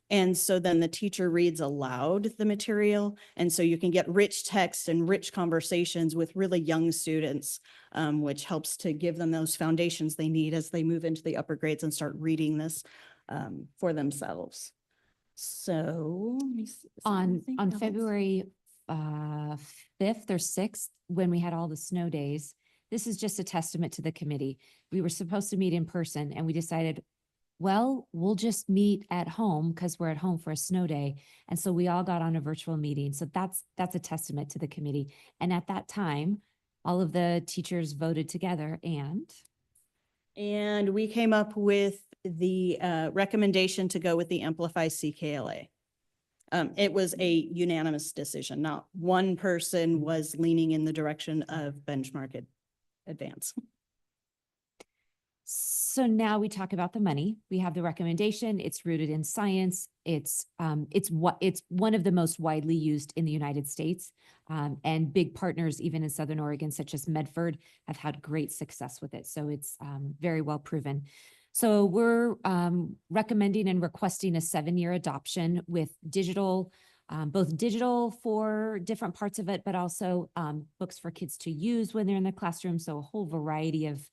And so then the teacher reads aloud the material. And so you can get rich text and rich conversations with really young students, which helps to give them those foundations they need as they move into the upper grades and start reading this for themselves. So let me see, is there On anything else? February 5th or 6th, when we had all the snow days, this is just a testament to the committee. We were supposed to meet in person and we decided, well, we'll just meet at home because we're at home for a snow day. And so we all got on a virtual meeting. So that's a testament to the committee. And at that time, all of the teachers voted together And we came up with the recommendation to go with the Amplify CKLA. It was a unanimous decision. Not one person was leaning in the direction of Benchmark Advance. So now we talk about the money. We have the recommendation. It's rooted in science. It's one of the most widely used in the United States. And big partners, even in Southern Oregon, such as Medford, have had great success with it. So it's very well proven. So we're recommending and requesting a 7-year adoption with digital, both digital for different parts of it, but also books for kids to use when they're in the classroom. So a whole variety of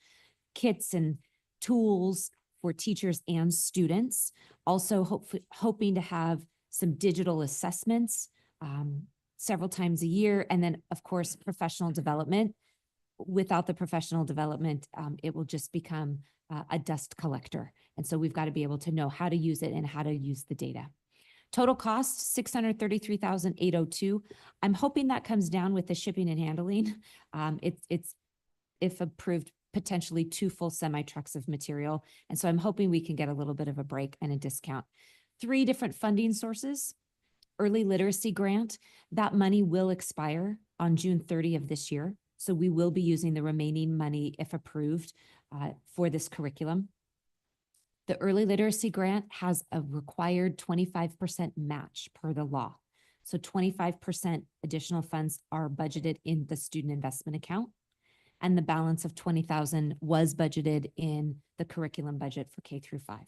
kits and tools for teachers and students. Also hoping to have some digital assessments several times a year. And then, of course, professional development. Without the professional development, it will just become a dust collector. And so we've got to be able to know how to use it and how to use the data. Total cost, $633,802. I'm hoping that comes down with the shipping and handling. It's if approved, potentially 2 full semi-trucks of material. And so I'm hoping we can get a little bit of a break and a discount. 3 different funding sources. Early literacy grant, that money will expire on June 30 of this year. So we will be using the remaining money, if approved, for this curriculum. The early literacy grant has a required 25% match per the law. So 25% additional funds are budgeted in the student investment account. And the balance of $20,000 was budgeted in the curriculum budget for K through 5.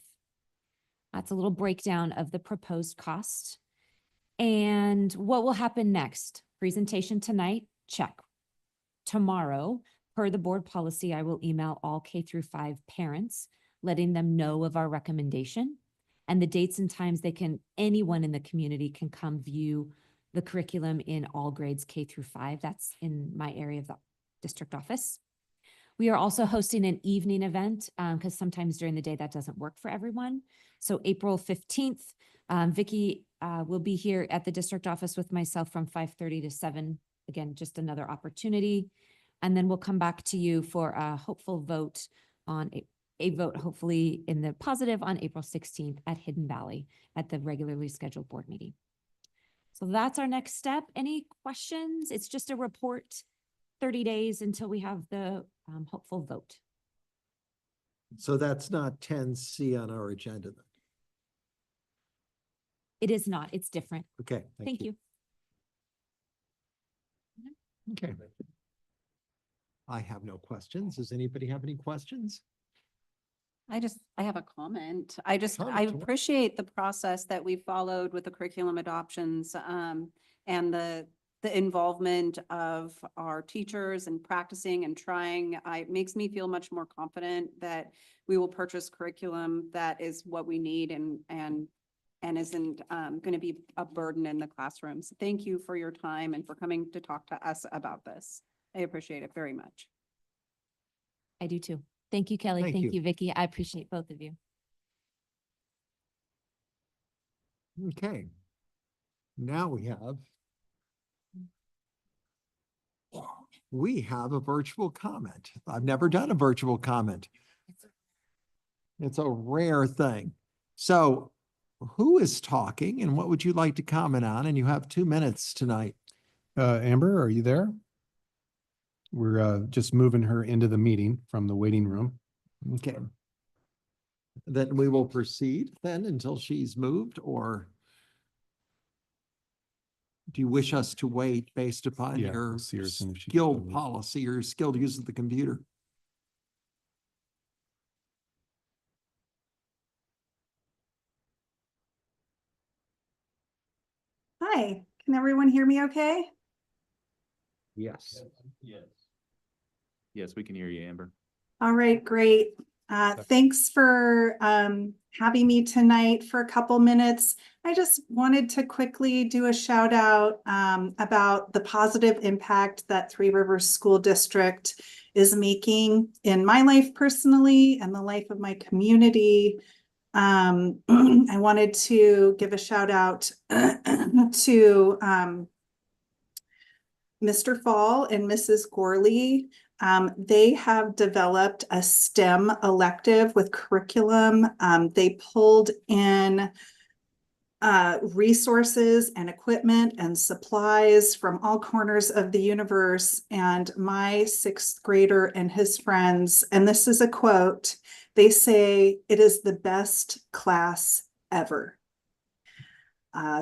That's a little breakdown of the proposed cost. And what will happen next? Presentation tonight, check. Tomorrow, per the board policy, I will email all K through 5 parents, letting them know of our recommendation and the dates and times anyone in the community can come view the curriculum in all grades K through 5. That's in my area of the district office. We are also hosting an evening event because sometimes during the day that doesn't work for everyone. So April 15th, Vicki will be here at the district office with myself from 5:30 to 7. Again, just another opportunity. And then we'll come back to you for a hopeful vote on a vote, hopefully in the positive, on April 16th at Hidden Valley at the regularly scheduled board meeting. So that's our next step. Any questions? It's just a report, 30 days until we have the hopeful vote. So that's not 10C on our agenda then. It is not, it's different. Okay. Thank you. Okay. I have no questions. Does anybody have any questions? I have a comment. I Comment, sure. appreciate the process that we followed with the curriculum adoptions, and the involvement of our teachers and practicing and trying. It makes me feel much more confident that we will purchase curriculum that is what we need and isn't going to be a burden in the classrooms. Thank you for your time and for coming to talk to us about this. I appreciate it very much. I do too. Thank you, Kelly. Thank Thank you. you, Vicki. I appreciate both of you. Okay. Now we have a virtual comment. I've never done a virtual comment. It's a rare thing. So who is talking and what would you like to comment on? And you have 2 minutes tonight. Amber, are you there? We're just moving her into the meeting from the waiting room. Okay. Then we will proceed then until she's moved, or do you wish us to wait based upon Yeah, your we'll see her as soon as she skilled comes. policy or skilled use of the computer? Hi, can everyone hear me okay? Yes. Yes, we can hear you, Amber. All right, great. Thanks for having me tonight for a couple minutes. I just wanted to quickly do a shout out about the positive impact that Three Rivers School District is making in my life personally and the life of my community. I wanted to give a shout out to Mr. Fall and Mrs. Gorley. They have developed a STEM elective with curriculum. They pulled in resources and equipment and supplies from all corners of the universe. And my 6th grader and his friends, and this is a quote, they say it is the best class ever.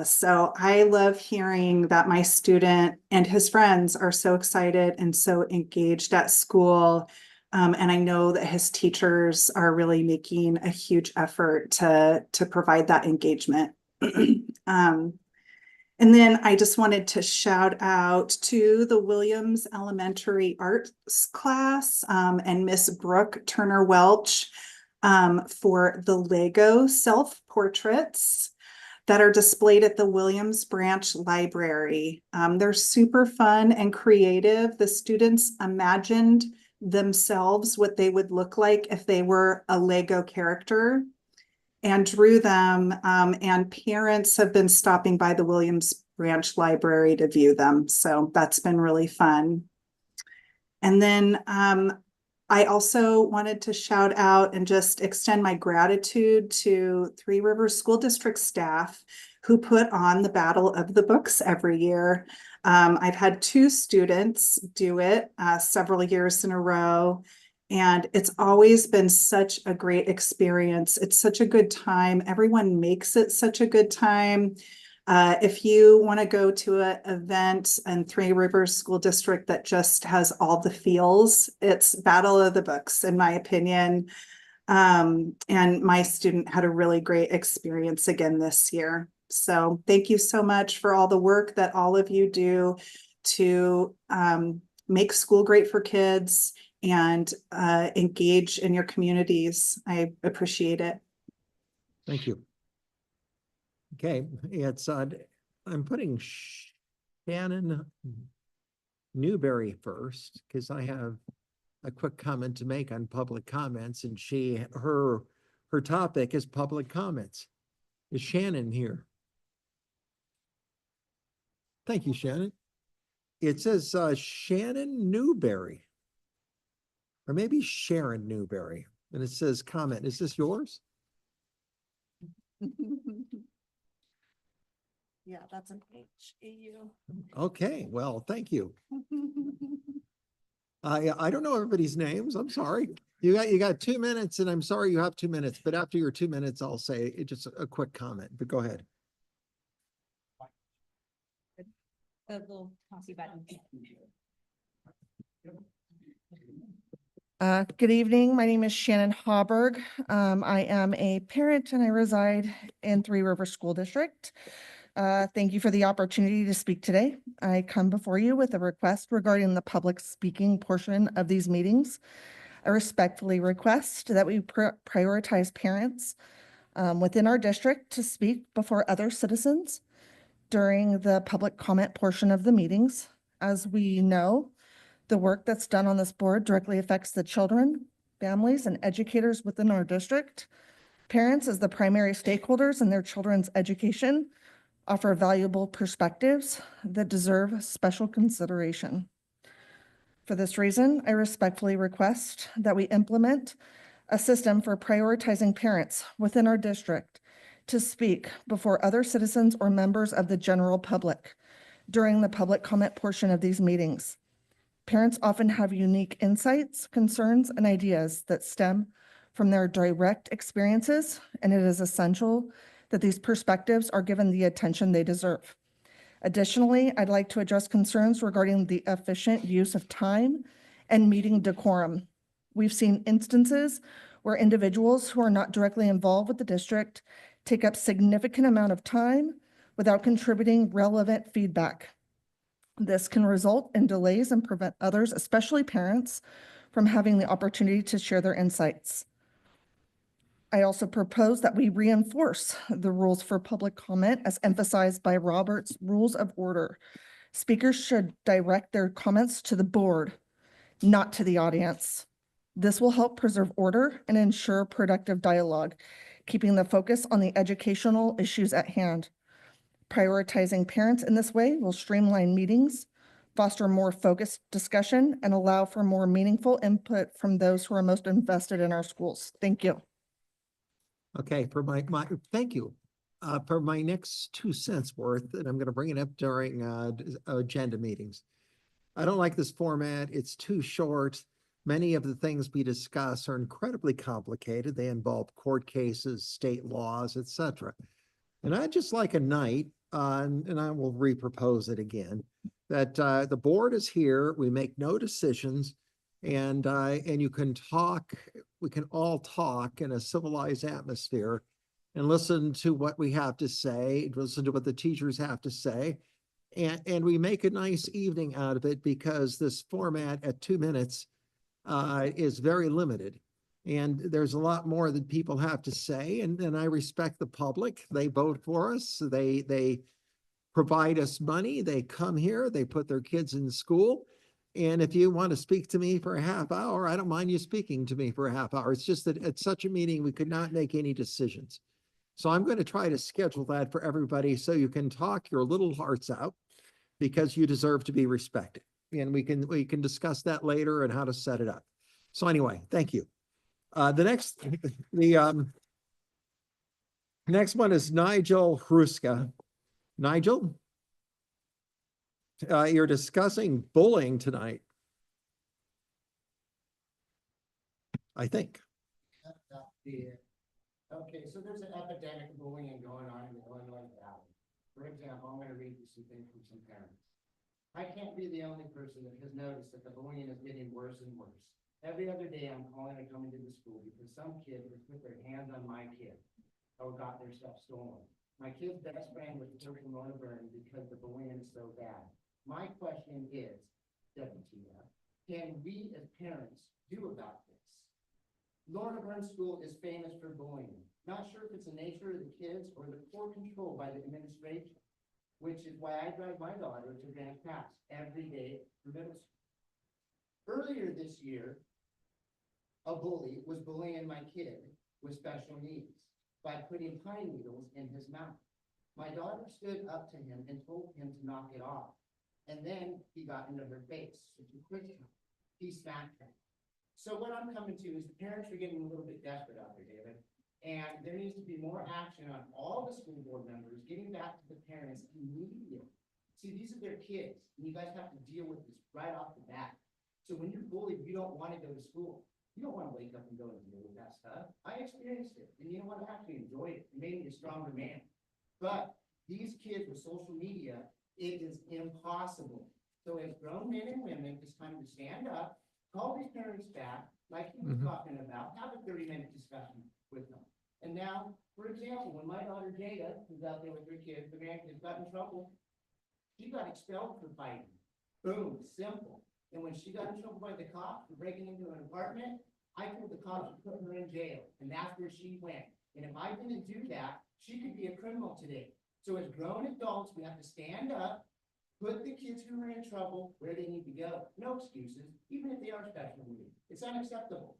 So I love hearing that my student and his friends are so excited and so engaged at school. And I know that his teachers are really making a huge effort to provide that engagement. And then I just wanted to shout out to the Williams Elementary Arts class and Miss Brooke Turner Welch for the Lego self-portraits that are displayed at the Williams Branch Library. They're super fun and creative. The students imagined themselves what they would look like if they were a Lego character and drew them. And parents have been stopping by the Williams Branch Library to view them. So that's been really fun. And then I also wanted to shout out and just extend my gratitude to Three Rivers School District staff who put on the Battle of the Books every year. I've had 2 students do it several years in a row, and it's always been such a great experience. It's such a good time. Everyone makes it such a good time. If you want to go to an event in Three Rivers School District that just has all the feels, it's Battle of the Books, in my opinion. And my student had a really great experience again this year. So thank you so much for all the work that all of you do to make school great for kids and engage in your communities. I appreciate it. Thank you. Okay, it's I'm putting Shannon Newberry first because I have a quick comment to make on public comments, and her topic is public comments. Is Shannon here? Thank you, Shannon. It says Shannon Newberry, or maybe Sharon Newberry, and it says comment. Is this yours? Yeah, that's an HAU. Okay, well, thank you. I don't know everybody's names. I'm sorry. You got 2 minutes, and I'm sorry you have 2 minutes, but after your 2 minutes, I'll say just a quick comment, but go ahead. The little tossy button. Good evening. My name is Shannon Hauberg. I am a parent and I reside in Three Rivers School District. Thank you for the opportunity to speak today. I come before you with a request regarding the public speaking portion of these meetings. I respectfully request that we prioritize parents within our district to speak before other citizens during the public comment portion of the meetings. As we know, the work that's done on this board directly affects the children, families, and educators within our district. Parents, as the primary stakeholders in their children's education, offer valuable perspectives that deserve special consideration. For this reason, I respectfully request that we implement a system for prioritizing parents within our district to speak before other citizens or members of the general public during the public comment portion of these meetings. Parents often have unique insights, concerns, and ideas that stem from their direct experiences, and it is essential that these perspectives are given the attention they deserve. Additionally, I'd like to address concerns regarding the efficient use of time and meeting decorum. We've seen instances where individuals who are not directly involved with the district take up significant amount of time without contributing relevant feedback. This can result in delays and prevent others, especially parents, from having the opportunity to share their insights. I also propose that we reinforce the rules for public comment as emphasized by Robert's Rules of Order. Speakers should direct their comments to the board, not to the audience. This will help preserve order and ensure productive dialogue, keeping the focus on the educational issues at hand. Prioritizing parents in this way will streamline meetings, foster more focused discussion, and allow for more meaningful input from those who are most invested in our schools. Thank you. Okay, for thank you. For my next 2 cents worth, and I'm going to bring it up during agenda meetings. I don't like this format. It's too short. Many of the things we discuss are incredibly complicated. They involve court cases, state laws, etc. And I'd just like a night, and I will repropose it again, that the board is here, we make no decisions, and you can talk, we can all talk in a civilized atmosphere and listen to what we have to say, listen to what the teachers have to say. And we make a nice evening out of it because this format at 2 minutes is very limited. And there's a lot more that people have to say. And I respect the public. They vote for us. They provide us money. They come here. They put their kids in school. And if you want to speak to me for a half hour, I don't mind you speaking to me for a half hour. It's just that at such a meeting, we could not make any decisions. So I'm going to try to schedule that for everybody so you can talk your little hearts out because you deserve to be respected. And we can discuss that later and how to set it up. So anyway, thank you. The next one is Nigel Hruska. Nigel? You're discussing bullying tonight. I think. Okay, so there's an epidemic of bullying going on in the Illinois Valley. For example, I'm going to read you some things from some parents. I can't be the only person that has noticed that the bullying is getting worse and worse. Every other day I'm calling and coming to the school because some kid has put their hands on my kid or got their stuff stolen. My kid's best friend was killed from Lorna Burn because the bullying is so bad. My question is, WTF, can we as parents do about this? Lorna Burn School is famous for bullying. Not sure if it's the nature of the kids or the poor control by the administration, which is why I drive my daughter to Grants Pass every day for middle school. Earlier this year, a bully was bullying my kid with special needs by putting pine needles in his mouth. My daughter stood up to him and told him to knock it off. And then he got into her face. So she quit him. He smacked her. So what I'm coming to is the parents are getting a little bit desperate out there, David. And there needs to be more action on all the school board members, getting back to the parents immediately. See, these are their kids, and you guys have to deal with this right off the bat. So when you're bullied, you don't want to go to school. You don't want to wake up and go and deal with that stuff. I experienced it, and you know what? I actually enjoyed it. It made me a stronger man. But these kids with social media, it is impossible. So as grown men and women, it's time to stand up, call these parents back, like he was talking about, have a 30-minute discussion with them. And now, for example, when my daughter Jada, who's out there with her kids, the grandkids got in trouble, she got expelled for fighting. Boom, simple. And when she got in trouble by the cops for breaking into an apartment, I told the cops to put her in jail, and that's where she went. And if I didn't do that, she could be a criminal today. So as grown adults, we have to stand up, put the kids who are in trouble where they need to go. No excuses, even if they are special needs. It's unacceptable.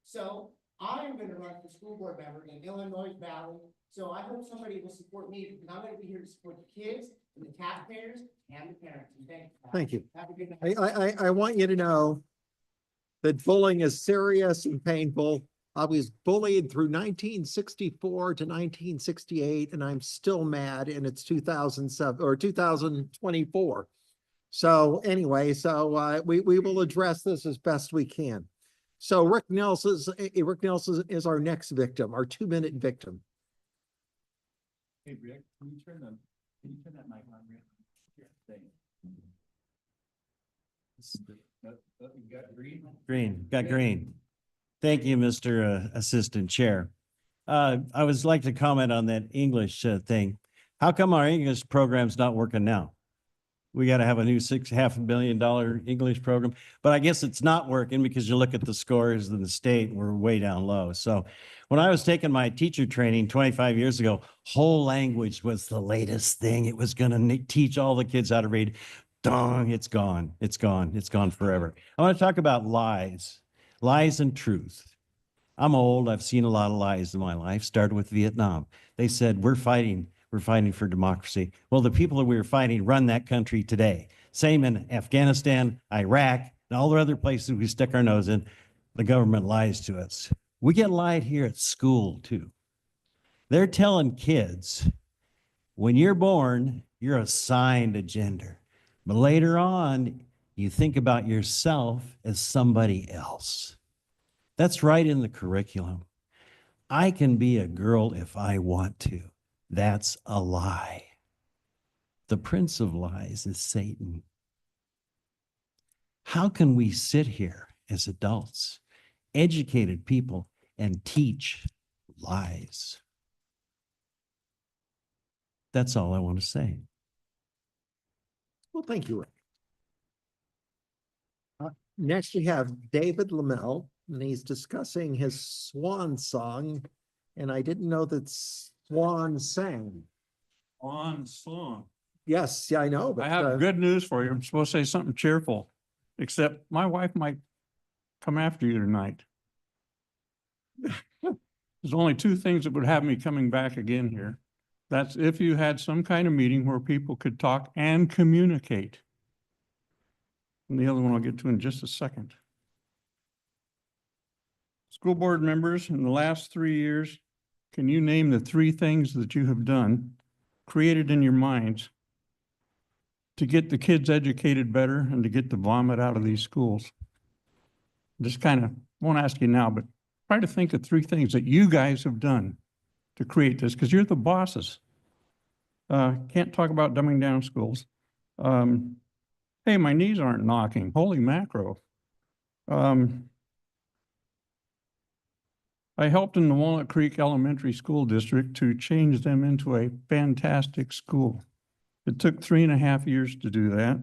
So I am gonna run for school board member in Illinois Valley, so I hope somebody will support me, because I'm gonna be here to support the kids and the taxpayers and the parents. And Thank you. Have a good night. I want you to know that bullying is serious and painful. I was bullied through 1964 to 1968, and I'm still mad, and it's 2007 or 2024. So anyway, we will address this as best we can. So Rick Nelson is our next victim, our 2-minute victim. Hey, Rick, can you turn that mic on, Rick? Yeah, thank you. Got green. Thank you, Mr. Assistant Chair. I would like to comment on that English thing. How come our English program's not working now? We got to have a new $6.5 billion English program, but I guess it's not working because you look at the scores in the state, we're way down low. So when I was taking my teacher training 25 years ago, whole language was the latest thing. It was going to teach all the kids how to read. Dong, it's gone. It's gone. It's gone forever. I want to talk about lies and truth. I'm old. I've seen a lot of lies in my life. Started with Vietnam. They said, we're fighting for democracy. Well, the people that we were fighting run that country today. Same in Afghanistan, Iraq, and all the other places we stick our nose in. The government lies to us. We get lied here at school too. They're telling kids, when you're born, you're assigned a gender. But later on, you think about yourself as somebody else. That's right in the curriculum. I can be a girl if I want to. That's a lie. The prince of lies is Satan. How can we sit here as adults, educated people, and teach lies? That's all I want to say. Well, thank you, Rick. Next, we have David Lamel, and he's discussing his swan song, and I didn't know that swan sang. On song. Yes, yeah, I know, but I have good news for you. I'm supposed to say something cheerful, except my wife might come after you tonight. There's only 2 things that would have me coming back again here. That's if you had some kind of meeting where people could talk and communicate. And the other one I'll get to in just a second. School board members, in the last 3 years, can you name the 3 things that you have done, created in your minds, to get the kids educated better and to get the vomit out of these schools? Just kind of, won't ask you now, but try to think of 3 things that you guys have done to create this, because you're the bosses. Can't talk about dumbing down schools. Hey, my knees aren't knocking. Holy macro. I helped in the Walnut Creek Elementary School District to change them into a fantastic school. It took 3.5 years to do that.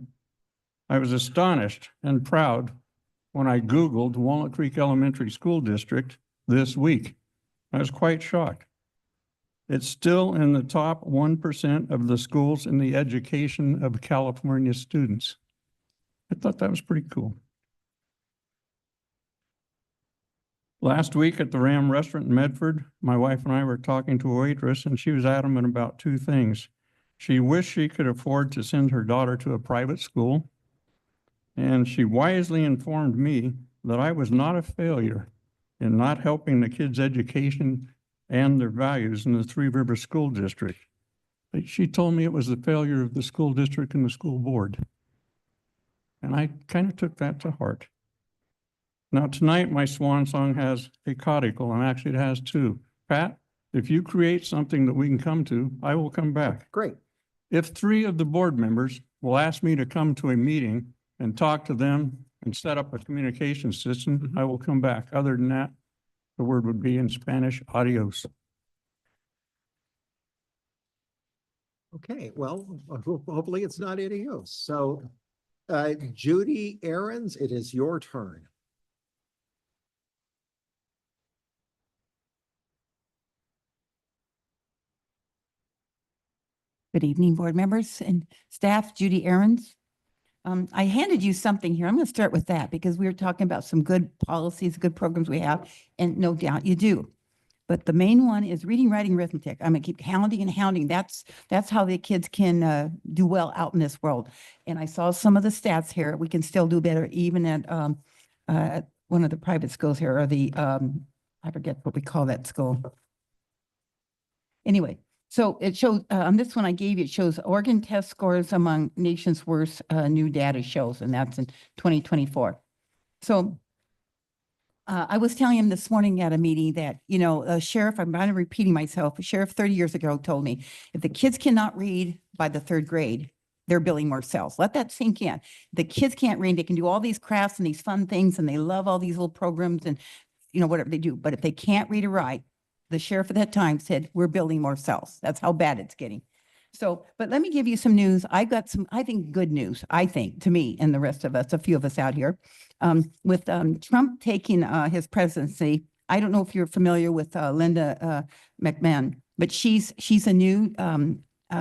I was astonished and proud when I Googled Walnut Creek Elementary School District this week. I was quite shocked. It's still in the top 1% of the schools in the education of California students. I thought that was pretty cool. Last week at the Ram Restaurant in Medford, my wife and I were talking to a waitress, and she was adamant about 2 things. She wished she could afford to send her daughter to a private school, and she wisely informed me that I was not a failure in not helping the kids' education and their values in the Three Rivers School District. She told me it was the failure of the school district and the school board. And I kind of took that to heart. Now tonight, my swan song has a caudicle, and actually it has 2. Pat, if you create something that we can come to, I will come back. Great. If 3 of the board members will ask me to come to a meeting and talk to them and set up a communication system, I will come back. Other than that, the word would be in Spanish, adios. Okay, well, hopefully it's not adios. So, Judy Aarons, it is your turn. Good evening, board members and staff. Judy Aarons. I handed you something here. I'm going to start with that because we were talking about some good policies, good programs we have, and no doubt you do. But the main one is reading, writing, arithmetic. I'm going to keep hounding and hounding. That's how the kids can do well out in this world. And I saw some of the stats here. We can still do better even at one of the private schools here, or the I forget what we call that school. Anyway, so it shows on this one I gave you, it shows Oregon test scores among nation's worst new data shows, and that's in 2024. So I was telling him this morning at a meeting that, sheriff, I'm kind of repeating myself, a sheriff 30 years ago told me, if the kids cannot read by the third grade, they're building more cells. Let that sink in. The kids can't read, they can do all these crafts and these fun things, and they love all these little programs and, whatever they do. But if they can't read or write, the sheriff at that time said, we're building more cells. That's how bad it's getting. So, but let me give you some news. I got some, I think, good news, to me and the rest of us, a few of us out here. With Trump taking his presidency, I don't know if you're familiar with Linda McMahon, but she's a new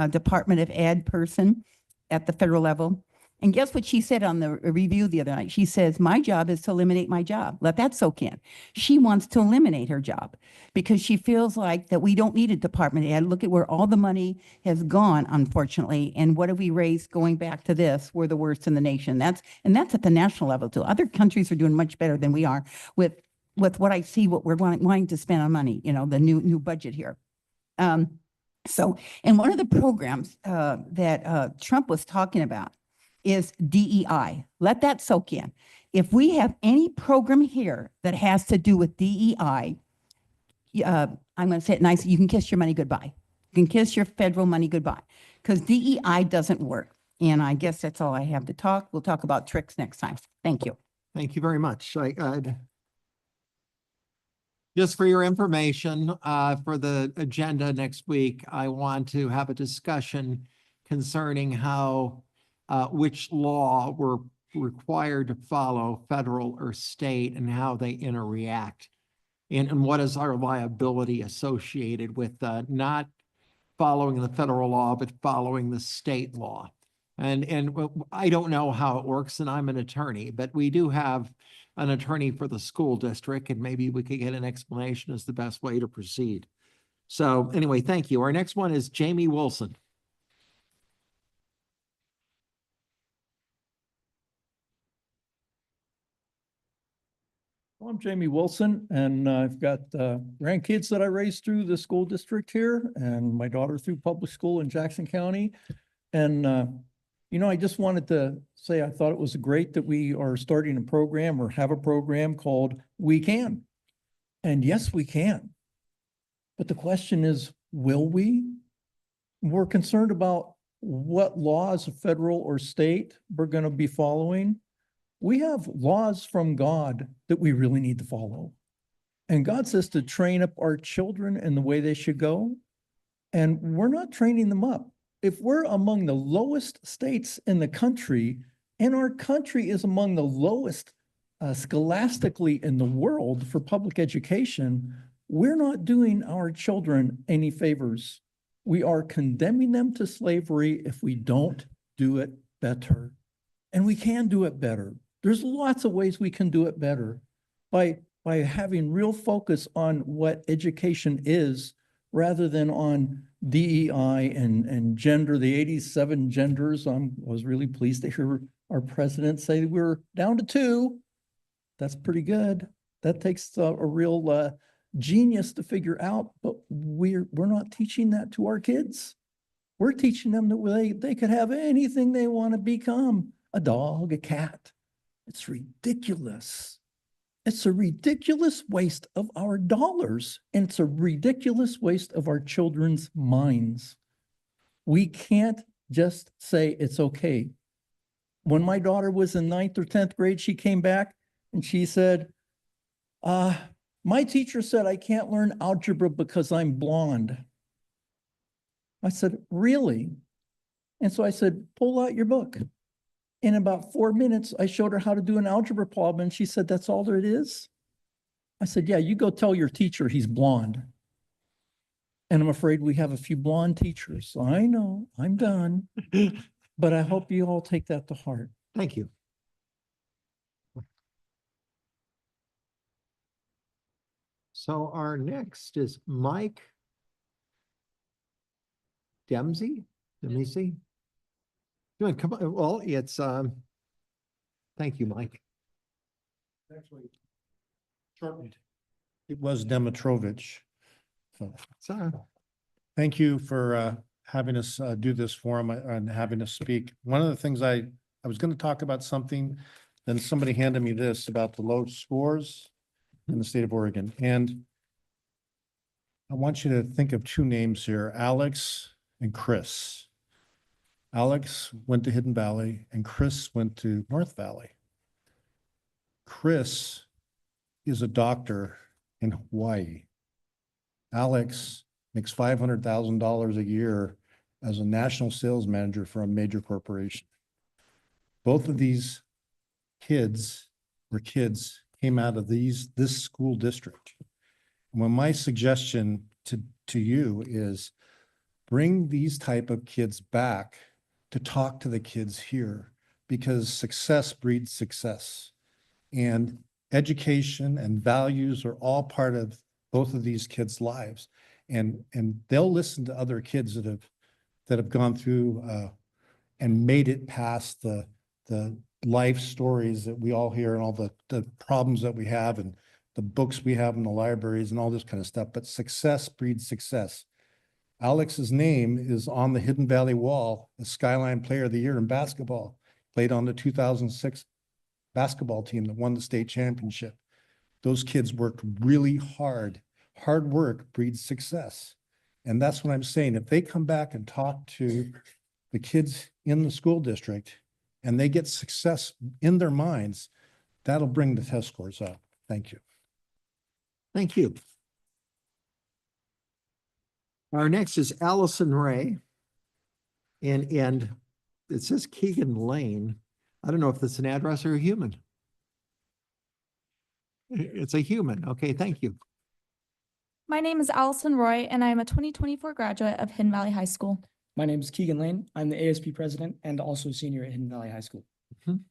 Department of Ed person at the federal level. And guess what she said on the review the other night? She says, my job is to eliminate my job. Let that soak in. She wants to eliminate her job because she feels like that we don't need a Department of Ed. Look at where all the money has gone, unfortunately. And what have we raised going back to this? We're the worst in the nation. That's at the national level too. Other countries are doing much better than we are with what I see, what we're wanting to spend on money, the new budget here. So, and one of the programs that Trump was talking about is DEI. Let that soak in. If we have any program here that has to do with DEI, I'm going to say it nice. You can kiss your money goodbye. You can kiss your federal money goodbye because DEI doesn't work. And I guess that's all I have to talk. We'll talk about tricks next time. Thank you. Thank you very much. Just for your information, for the agenda next week, I want to have a discussion concerning how which law we're required to follow, federal or state, and how they interact. And what is our liability associated with not following the federal law, but following the state law. And I don't know how it works, and I'm an attorney, but we do have an attorney for the school district, and maybe we could get an explanation as the best way to proceed. So anyway, thank you. Our next one is Jamie Wilson. I'm Jamie Wilson, and I've got grandkids that I raised through the school district here, and my daughter through public school in Jackson County. And, I just wanted to say I thought it was great that we are starting a program or have a program called We Can. And yes, we can. But the question is, will we? We're concerned about what laws, federal or state, we're going to be following. We have laws from God that we really need to follow. And God says to train up our children in the way they should go. And we're not training them up. If we're among the lowest states in the country, and our country is among the lowest scholastically in the world for public education, we're not doing our children any favors. We are condemning them to slavery if we don't do it better. And we can do it better. There's lots of ways we can do it better by having real focus on what education is rather than on DEI and gender, the 87 genders. I was really pleased to hear our president say we're down to 2. That's pretty good. That takes a real genius to figure out, but we're not teaching that to our kids. We're teaching them that they could have anything they want to become, a dog, a cat. It's ridiculous. It's a ridiculous waste of our dollars, and it's a ridiculous waste of our children's minds. We can't just say it's okay. When my daughter was in 9th or 10th grade, she came back and she said, my teacher said I can't learn algebra because I'm blonde. I said, really? And so I said, pull out your book. In about 4 minutes, I showed her how to do an algebra problem, and she said, that's all it is? I said, yeah, you go tell your teacher he's blonde. And I'm afraid we have a few blonde teachers. I know, I'm done. But I hope you all take that to heart. Thank you. So our next is Mike Dempsey. Dempsey. Come on, well, it's, thank you, Mike. Actually, shortened. It was Demetrovich. So, thank you for having us do this forum and having us speak. One of the things I was going to talk about something, then somebody handed me this about the low scores in the state of Oregon. And I want you to think of two names here, Alex and Chris. Alex went to Hidden Valley and Chris went to North Valley. Chris is a doctor in Hawaii. Alex makes $500,000 a year as a national sales manager for a major corporation. Both of these kids came out of this school district. Well, my suggestion to you is bring these type of kids back to talk to the kids here, because success breeds success. And education and values are all part of both of these kids' lives. And they'll listen to other kids that have gone through and made it past the life stories that we all hear and all the problems that we have and the books we have in the libraries and all this kind of stuff. But success breeds success. Alex's name is on the Hidden Valley wall, the Skyline Player of the Year in basketball, played on the 2006 basketball team that won the state championship. Those kids worked really hard. Hard work breeds success. And that's what I'm saying. If they come back and talk to the kids in the school district and they get success in their minds, that'll bring the test scores up. Thank you. Thank you. Our next is Allison Ray. And it says Keegan Lane. I don't know if that's an address or a human. It's a human. Okay, thank you. My name is Allison Roy, and I am a 2024 graduate of Hidden Valley High School. My name is Keegan Lane. I'm the ASP president and also a senior at Hidden Valley High School. In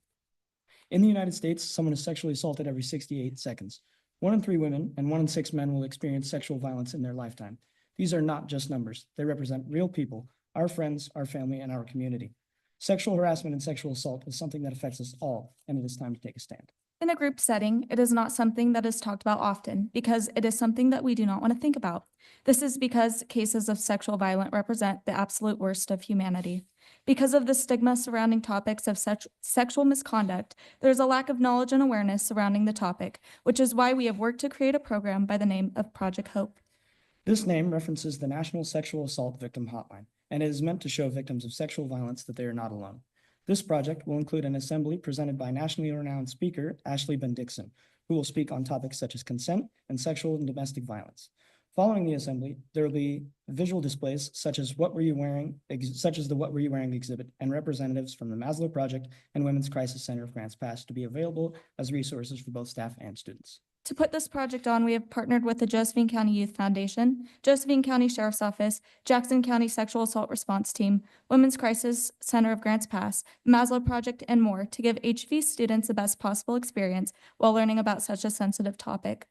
the United States, someone is sexually assaulted every 68 seconds. 1 in 3 women and 1 in 6 men will experience sexual violence in their lifetime. These are not just numbers. They represent real people, our friends, our family, and our community. Sexual harassment and sexual assault is something that affects us all, and it is time to take a stand. In a group setting, it is not something that is talked about often because it is something that we do not want to think about. This is because cases of sexual violence represent the absolute worst of humanity. Because of the stigma surrounding topics of sexual misconduct, there is a lack of knowledge and awareness surrounding the topic, which is why we have worked to create a program by the name of Project Hope. This name references the National Sexual Assault Victim Hotline, and it is meant to show victims of sexual violence that they are not alone. This project will include an assembly presented by nationally renowned speaker Ashley Bendixson, who will speak on topics such as consent and sexual and domestic violence. Following the assembly, there will be visual displays such as the What Were You Wearing exhibit and representatives from the Maslow Project and Women's Crisis Center of Grants Pass to be available as resources for both staff and students. To put this project on, we have partnered with the Josephine County Youth Foundation, Josephine County Sheriff's Office, Jackson County Sexual Assault Response Team, Women's Crisis Center of Grants Pass, Maslow Project, and more to give HV students the best possible experience while learning about such a sensitive topic.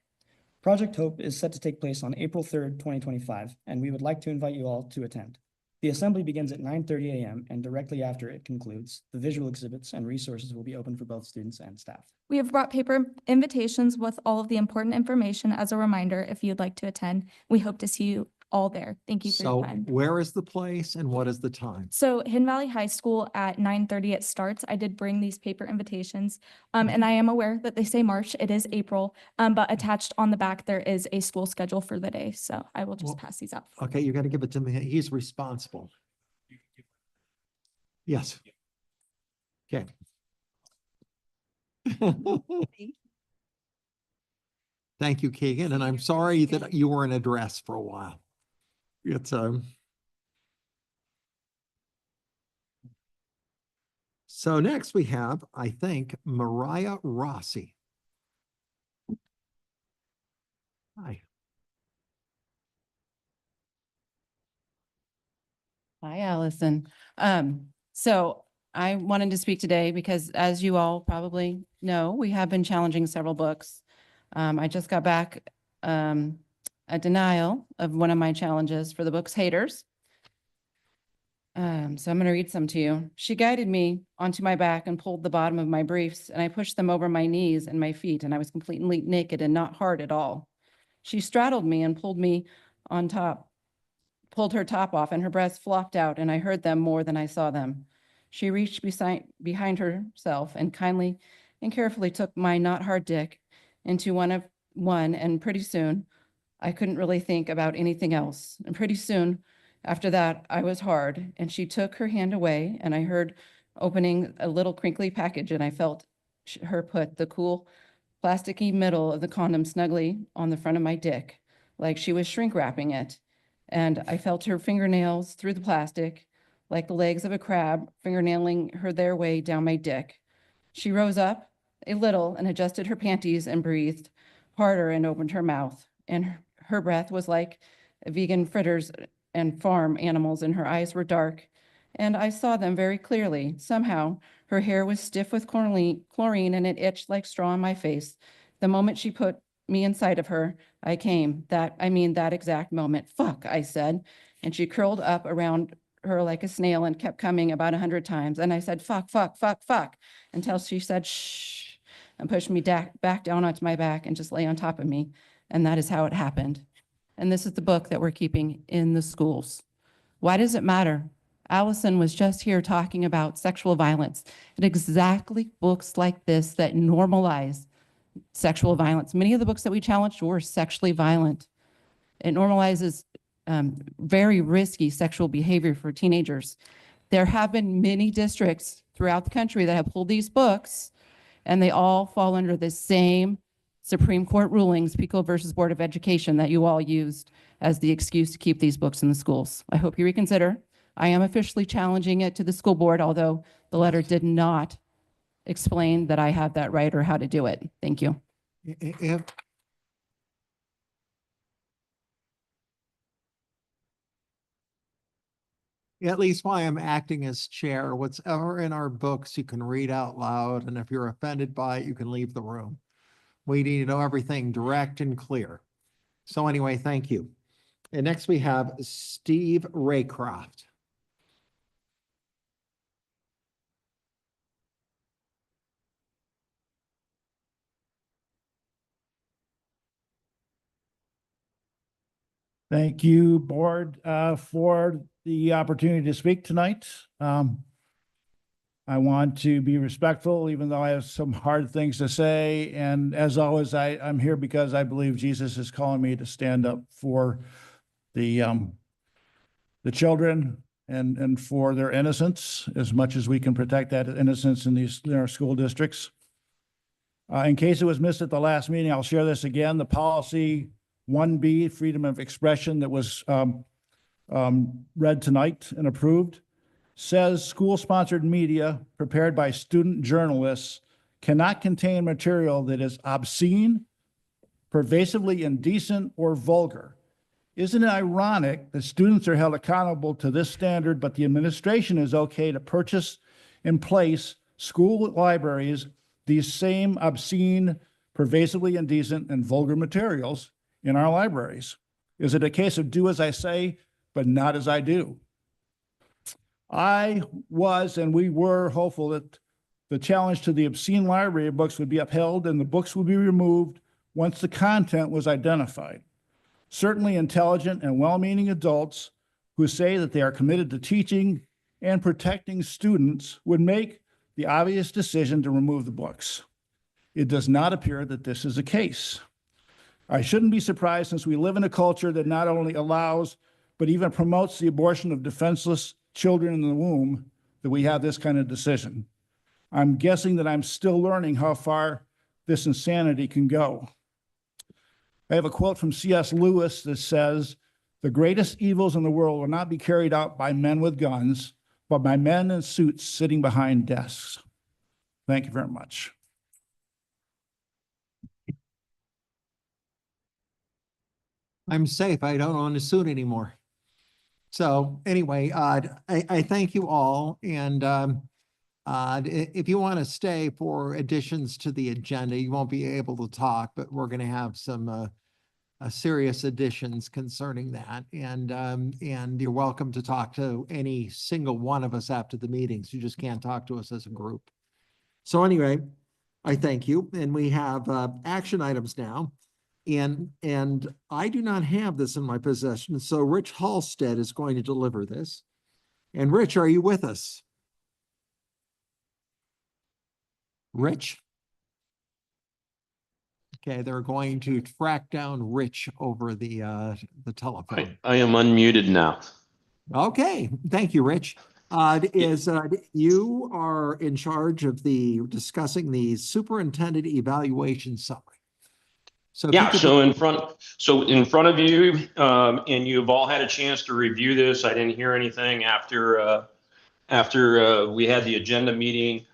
Project Hope is set to take place on April 3rd, 2025, and we would like to invite you all to attend. The assembly begins at 9:30 a.m. and directly after it concludes, the visual exhibits and resources will be open for both students and staff. We have brought paper invitations with all of the important information as a reminder if you'd like to attend. We hope to see you all there. Thank you for So your time. where is the place and what is the time? So Hidden Valley High School at 9:30 it starts. I did bring these paper invitations. And I am aware that they say March, it is April, but attached on the back, there is a school schedule for the day. So I will just Well, pass these out. Okay, you're gonna give it to me. He's responsible. Yes. Okay. Thank you, Keegan, and I'm sorry that you were in a dress for a while. It's So next we have, I think, Mariah Rossi. Hi. Hi, Allison. So I wanted to speak today because as you all probably know, we have been challenging several books. I just got back a denial of one of my challenges for the book's Haters. So I'm going to read some to you. She guided me onto my back and pulled the bottom of my briefs, and I pushed them over my knees and my feet, and I was completely naked and not hard at all. She straddled me and pulled me on top, pulled her top off, and her breasts flopped out, and I heard them more than I saw them. She reached behind herself and kindly and carefully took my not hard dick into one, and pretty soon I couldn't really think about anything else. And pretty soon after that, I was hard, and she took her hand away, and I heard opening a little crinkly package, and I felt her put the cool plasticky middle of the condom snugly on the front of my dick, like she was shrink wrapping it. And I felt her fingernails through the plastic, like the legs of a crab, fingernailing her their way down my dick. She rose up a little and adjusted her panties and breathed harder and opened her mouth. And her breath was like vegan fritters and farm animals, and her eyes were dark, and I saw them very clearly. Somehow, her hair was stiff with chlorine, and it itched like straw on my face. The moment she put me inside of her, I came. That exact moment. Fuck, I said, and she curled up around her like a snail and kept coming about 100 times. And I said, fuck, fuck, fuck, fuck, until she said, shh, and pushed me back down onto my back and just lay on top of me. And that is how it happened. And this is the book that we're keeping in the schools. Why does it matter? Allison was just here talking about sexual violence. And exactly books like this that normalize sexual violence. Many of the books that we challenged were sexually violent. It normalizes very risky sexual behavior for teenagers. There have been many districts throughout the country that have pulled these books, and they all fall under the same Supreme Court rulings, Pico versus Board of Education, that you all used as the excuse to keep these books in the schools. I hope you reconsider. I am officially challenging it to the school board, although the letter did not explain that I have that right or how to do it. Thank you. At least why I'm acting as chair, what's ever in our books, you can read out loud, and if you're offended by it, you can leave the room. We need to know everything direct and clear. So anyway, thank you. And next we have Steve Raycroft. Thank you, board, for the opportunity to speak tonight. I want to be respectful, even though I have some hard things to say. And as always, I'm here because I believe Jesus is calling me to stand up for the children and for their innocence, as much as we can protect that innocence in our school districts. In case it was missed at the last meeting, I'll share this again. The policy 1B, freedom of expression, that was read tonight and approved, says school-sponsored media prepared by student journalists cannot contain material that is obscene, pervasively indecent, or vulgar. Isn't it ironic that students are held accountable to this standard, but the administration is okay to purchase and place school libraries these same obscene, pervasively indecent, and vulgar materials in our libraries? Is it a case of do as I say, but not as I do? I was, and we were hopeful that the challenge to the obscene library of books would be upheld and the books would be removed once the content was identified. Certainly intelligent and well-meaning adults who say that they are committed to teaching and protecting students would make the obvious decision to remove the books. It does not appear that this is the case. I shouldn't be surprised, since we live in a culture that not only allows, but even promotes the abortion of defenseless children in the womb, that we have this kind of decision. I'm guessing that I'm still learning how far this insanity can go. I have a quote from C.S. Lewis that says, "The greatest evils in the world will not be carried out by men with guns, but by men in suits sitting behind desks." Thank you very much. I'm safe. I don't own a suit anymore. So anyway, I thank you all. And If you want to stay for additions to the agenda, you won't be able to talk, but we're going to have some serious additions concerning that. And you're welcome to talk to any single one of us after the meetings. You just can't talk to us as a group. So anyway, I thank you. And we have action items now. And I do not have this in my possession, so Rich Halstead is going to deliver this. And Rich, are you with us? Rich? Okay, they're going to track down Rich over the telephone. I am unmuted now. Okay, thank you, Rich. You are in charge of discussing the superintendent evaluation summary. So if you Yeah, could- so in front of you, and you've all had a chance to review this. I didn't hear anything after we had the agenda meeting,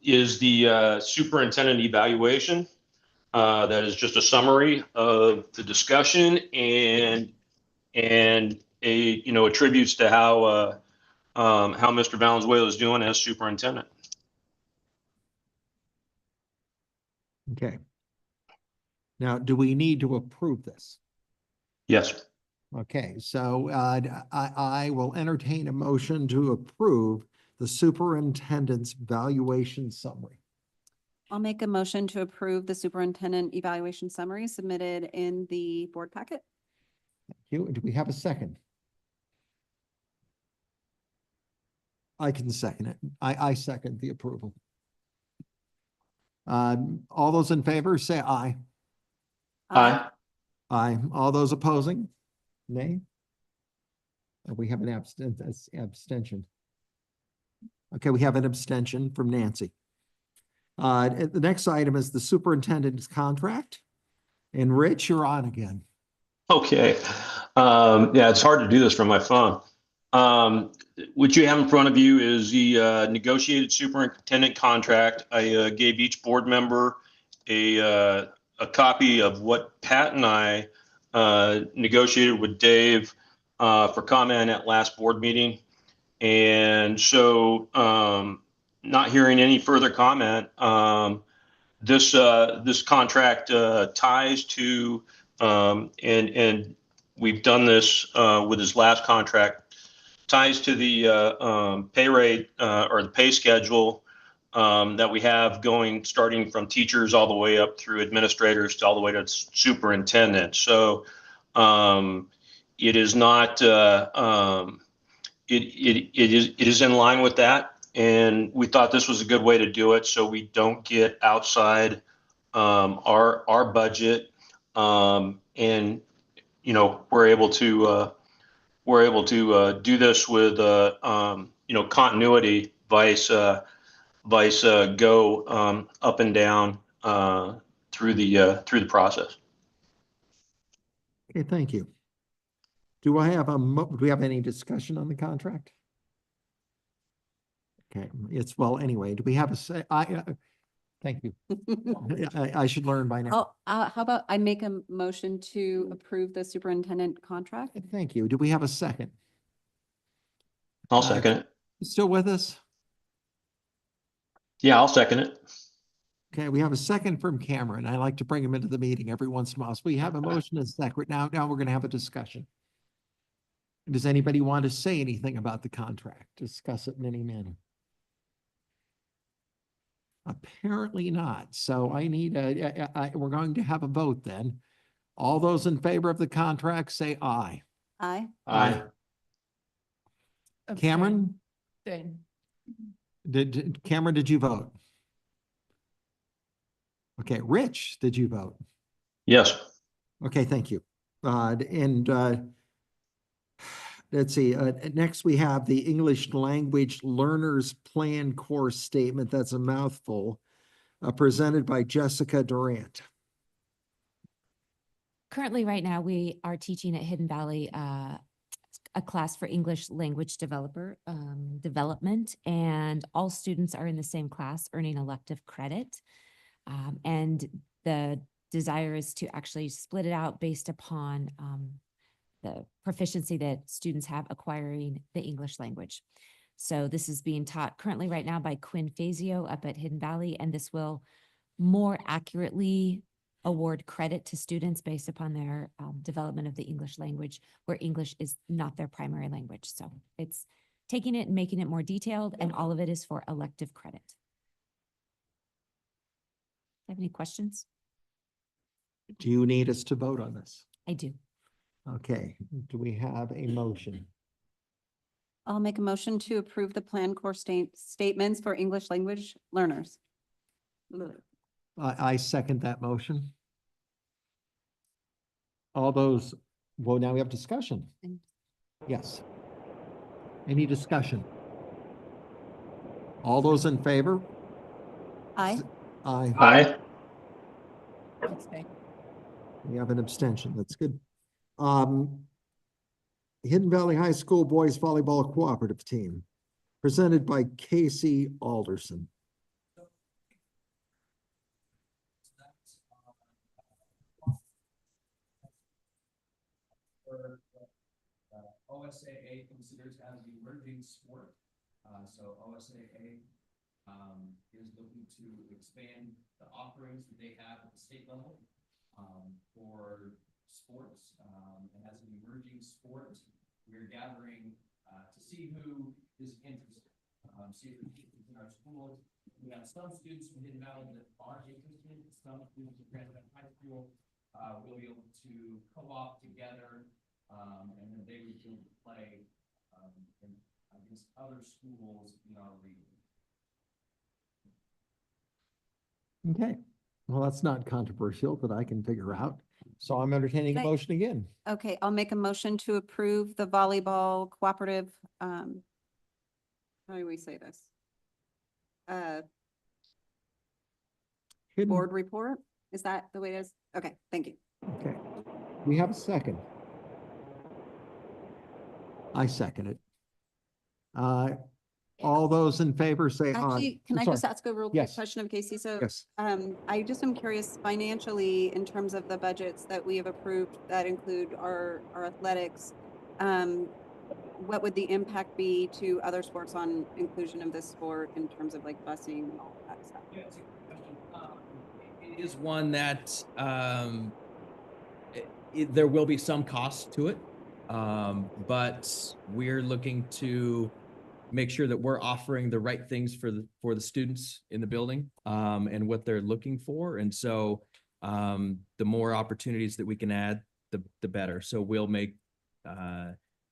is the superintendent evaluation. That is just a summary of the discussion and attributes to how Mr. Valenzuela is doing as superintendent. Okay. Now, do we need to approve this? Yes. Okay, so I will entertain a motion to approve the superintendent's valuation summary. I'll make a motion to approve the superintendent evaluation summary submitted in the board packet. Thank you. And do we have a second? I can second it. I second the approval. All those in favor, say aye. Aye. Aye. All those opposing? Nay? We have an abstention. Okay, we have an abstention from Nancy. The next item is the superintendent's contract. And Rich, you're on again. Okay. Yeah, it's hard to do this from my phone. What you have in front of you is the negotiated superintendent contract. I gave each board member a copy of what Pat and I negotiated with Dave for comment at last board meeting. And so not hearing any further comment, this contract ties to, and we've done this with his last contract, ties to the pay rate or the pay schedule that we have going, starting from teachers all the way up through administrators to all the way to superintendent. So it is not, it is in line with that. And we thought this was a good way to do it so we don't get outside our budget. And, we're able to do this with, continuity, vice go up and down through the process. Okay, thank you. Do we have any discussion on the contract? Okay, anyway, do we have thank you. I should learn by now. How about I make a motion to approve the superintendent contract? Thank you. Do we have a second? I'll second it. Still with us? Yeah, I'll second it. Okay, we have a second from Cameron. I like to bring him into the meeting every once in a while. So we have a motion and second. Now we're going to have a discussion. Does anybody want to say anything about the contract? Discuss it in any manner? Apparently not. So I need we're going to have a vote then. All those in favor of the contract say aye. Aye. Aye. Cameron? Abstain. Cameron, did you vote? Okay, Rich, did you vote? Yes. Okay, thank you. Let's see, next we have the English Language Learners Plan Course Statement. That's a mouthful, presented by Jessica Durant. Currently, right now, we are teaching at Hidden Valley a class for English language development, and all students are in the same class earning elective credit. And the desire is to actually split it out based upon the proficiency that students have acquiring the English language. So this is being taught currently right now by Quinn Fazio up at Hidden Valley, and this will more accurately award credit to students based upon their development of the English language, where English is not their primary language. So it's taking it and making it more detailed, and all of it is for elective credit. Have any questions? Do you need us to vote on this? I do. Okay, do we have a motion? I'll make a motion to approve the plan course statements for English language learners. I second that motion. All those, well, now we have discussion. Yes. Any discussion? All those in favor? Aye. Aye. Aye. We have an abstention. That's good. Hidden Valley High School Boys Volleyball Cooperative Team, presented by Casey Alderson. OSAA considers as an emerging sport. So OSAA is looking to expand the offerings that they have at the state level for sports. And as an emerging sport, we're gathering to see who is interested. See if there's interest in our schools. We have some students from Hidden Valley that are interested. Some students from Grand Rapids High School will be able to co-op together. And then they would be able to play against other schools in our region. Okay, well, that's not controversial that I can figure out. So I'm entertaining a Can I- motion again. Okay, I'll make a motion to approve the volleyball cooperative, how do we say this? Hidden- Board report? Is that the way it is? Okay, thank you. Okay, we have a second. I second it. All those in favor say aye. Actually, can I'm I just sorry. ask a real quick Yes. question of Casey? So, Yes. I just am curious financially in terms of the budgets that we have approved that include our athletics. What would the impact be to other sports on inclusion of this sport in terms of like busing and all that stuff? Yeah, it's a good question. It is one that there will be some cost to it, but we're looking to make sure that we're offering the right things for the students in the building and what they're looking for. And so the more opportunities that we can add, the better. So we'll make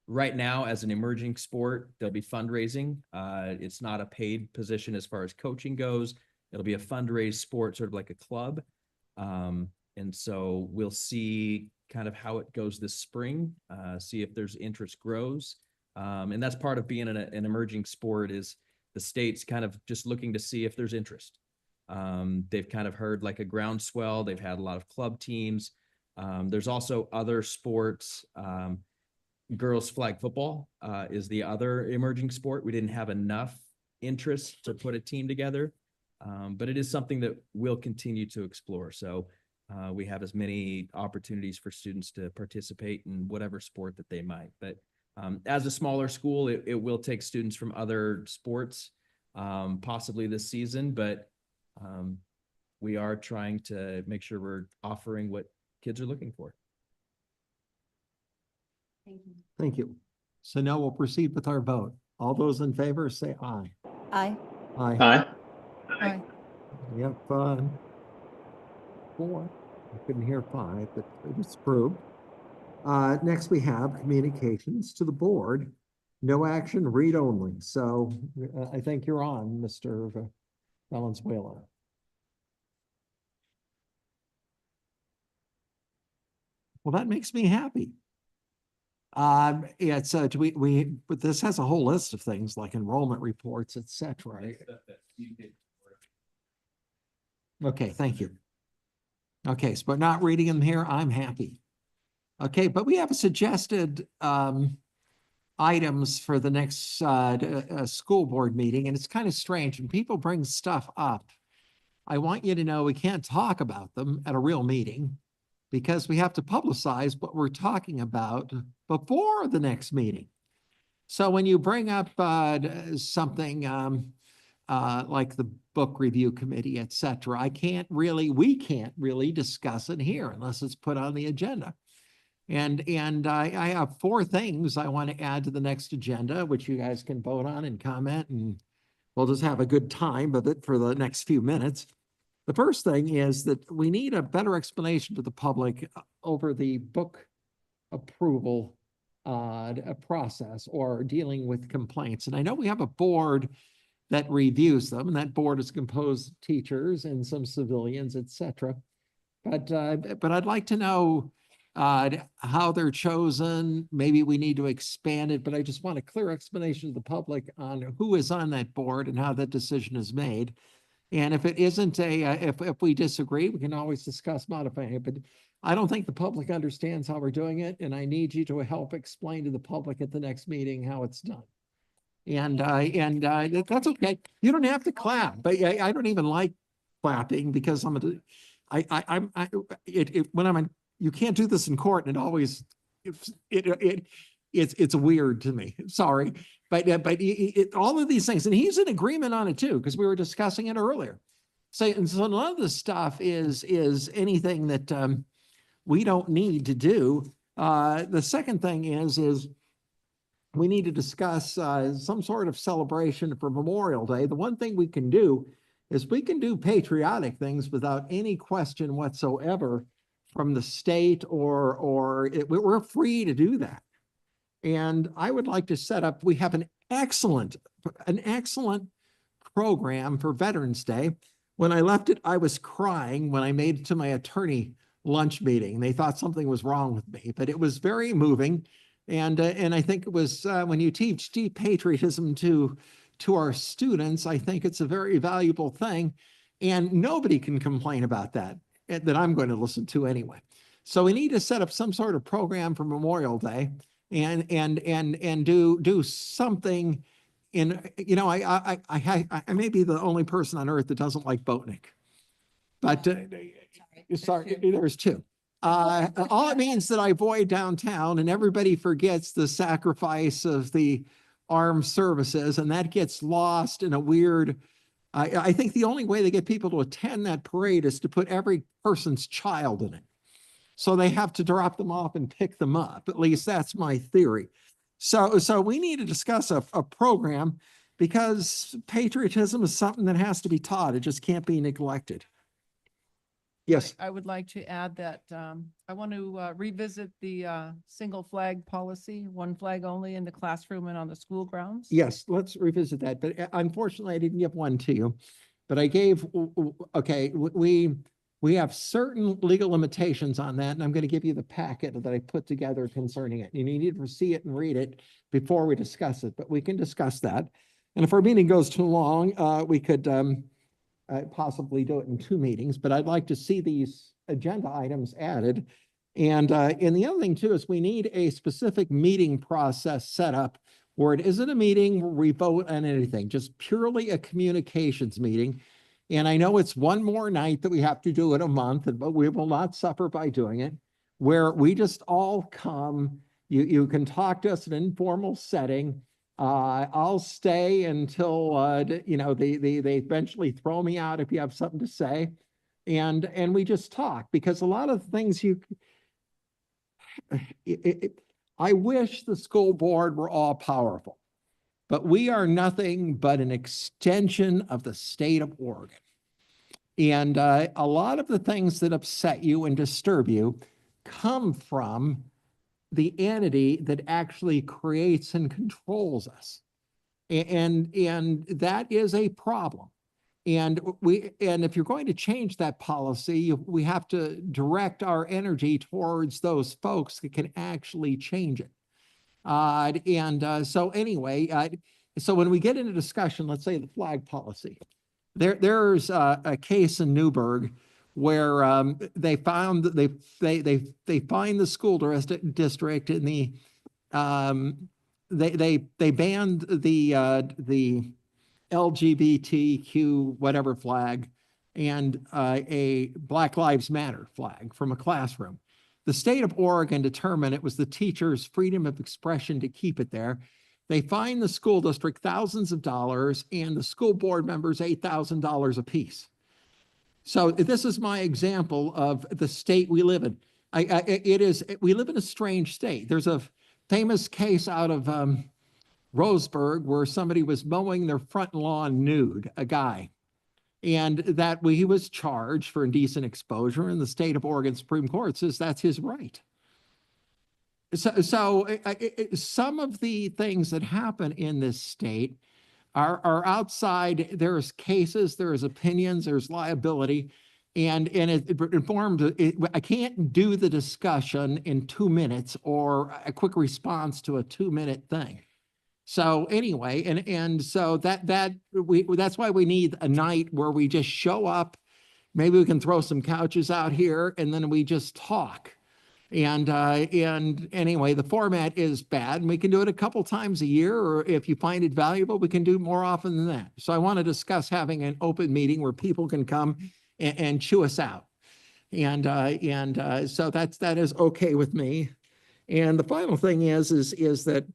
right now as an emerging sport, there'll be fundraising. It's not a paid position as far as coaching goes. It'll be a fundraised sport, sort of like a club. And so we'll see kind of how it goes this spring, see if there's interest grows. And that's part of being an emerging sport is the state's kind of just looking to see if there's interest. They've kind of heard like a groundswell. They've had a lot of club teams. There's also other sports. Girls flag football is the other emerging sport. We didn't have enough interest to put a team together, but it is something that we'll continue to explore. So we have as many opportunities for students to participate in whatever sport that they might. But as a smaller school, it will take students from other sports, possibly this season, but we are trying to make sure we're offering what kids are looking for. Thank you. Thank you. So now we'll proceed with our vote. All those in favor say aye. Aye. Aye. Aye. Aye. We have 4. I couldn't hear 5, but it's approved. Next we have communications to the board. No action, read only. So I think you're on, Mr. Valenzuela. Well, that makes me happy. It's but this has a whole list of things like enrollment reports, et cetera. Okay, thank you. Okay, so but not reading them here, I'm happy. Okay, but we have suggested items for the next school board meeting, and it's kind of strange when people bring stuff up. I want you to know we can't talk about them at a real meeting because we have to publicize what we're talking about before the next meeting. So when you bring up something like the book review committee, et cetera, we can't really discuss it here unless it's put on the agenda. And I have 4 things I want to add to the next agenda, which you guys can vote on and comment, and we'll just have a good time of it for the next few minutes. The first thing is that we need a better explanation to the public over the book approval process or dealing with complaints. And I know we have a board that reviews them, and that board is composed of teachers and some civilians, et cetera. But I'd like to know how they're chosen. Maybe we need to expand it, but I just want a clear explanation to the public on who is on that board and how that decision is made. And if it isn't if we disagree, we can always discuss modifying it, but I don't think the public understands how we're doing it, and I need you to help explain to the public at the next meeting how it's done. And that's okay. You don't have to clap, but I don't even like clapping because you can't do this in court, and it always, it's weird to me. Sorry, but all of these things, and he's in agreement on it too, because we were discussing it earlier. So none of this stuff is anything that we don't need to do. The second thing is we need to discuss some sort of celebration for Memorial Day. The one thing we can do is we can do patriotic things without any question whatsoever from the state we're free to do that. And I would like to set up, we have an excellent program for Veterans Day. When I left it, I was crying when I made it to my attorney lunch meeting. They thought something was wrong with me, but it was very moving. And I think it was when you teach deep patriotism to our students, I think it's a very valuable thing. And nobody can complain about that I'm going to listen to anyway. So we need to set up some sort of program for Memorial Day and do something in, I may be the only person on earth that doesn't like Boatnik, but sorry, there's 2. All it means that I avoid downtown, and everybody forgets the sacrifice of the armed services, and that gets lost in a weird, I think the only way they get people to attend that parade is to put every person's child in it. So they have to drop them off and pick them up. At least that's my theory. So we need to discuss a program, because patriotism is something that has to be taught. It just can't be neglected. Yes. I would like to add that I want to revisit the single flag policy, one flag only in the classroom and on the school grounds. Yes, let's revisit that. But unfortunately, I didn't give one to you. But I gave, okay, we have certain legal limitations on that, and I'm going to give you the packet that I put together concerning it. You need to see it and read it before we discuss it, but we can discuss that. And if our meeting goes too long, we could possibly do it in 2 meetings, but I'd like to see these agenda items added. And the other thing too is we need a specific meeting process set up where it isn't a meeting where we vote on anything, just purely a communications meeting. And I know it's one more night that we have to do it a month, but we will not suffer by doing it, where we just all come, you can talk to us in an informal setting. I'll stay until, they eventually throw me out if you have something to say. And we just talk, because a lot of things I wish the school board were all powerful, but we are nothing but an extension of the state of Oregon. And a lot of the things that upset you and disturb you come from the entity that actually creates and controls us. And that is a problem. And if you're going to change that policy, we have to direct our energy towards those folks that can actually change it. So anyway, so when we get into discussion, let's say the flag policy, there's a case in Newburgh where they found that they find the school district in the they banned the LGBTQ whatever flag and a Black Lives Matter flag from a classroom. The state of Oregon determined it was the teacher's freedom of expression to keep it there, They fine the school district thousands of dollars and the school board members $8,000 apiece. So this is my example of the state we live in. We live in a strange state. There's a famous case out of Roseburg where somebody was mowing their front lawn nude, a guy. And that he was charged for indecent exposure, and the state of Oregon Supreme Court says that's his right. So some of the things that happen in this state are outside. There's cases, there's opinions, there's liability, and it informed. I can't do the discussion in 2 minutes or a quick response to a 2-minute thing. So anyway, and so that's why we need a night where we just show up. Maybe we can throw some couches out here and then we just talk. And anyway, the format is bad, and we can do it a couple times a year, or if you find it valuable, we can do it more often than that. So I want to discuss having an open meeting where people can come and chew us out. And so that is okay with me. And the final thing is that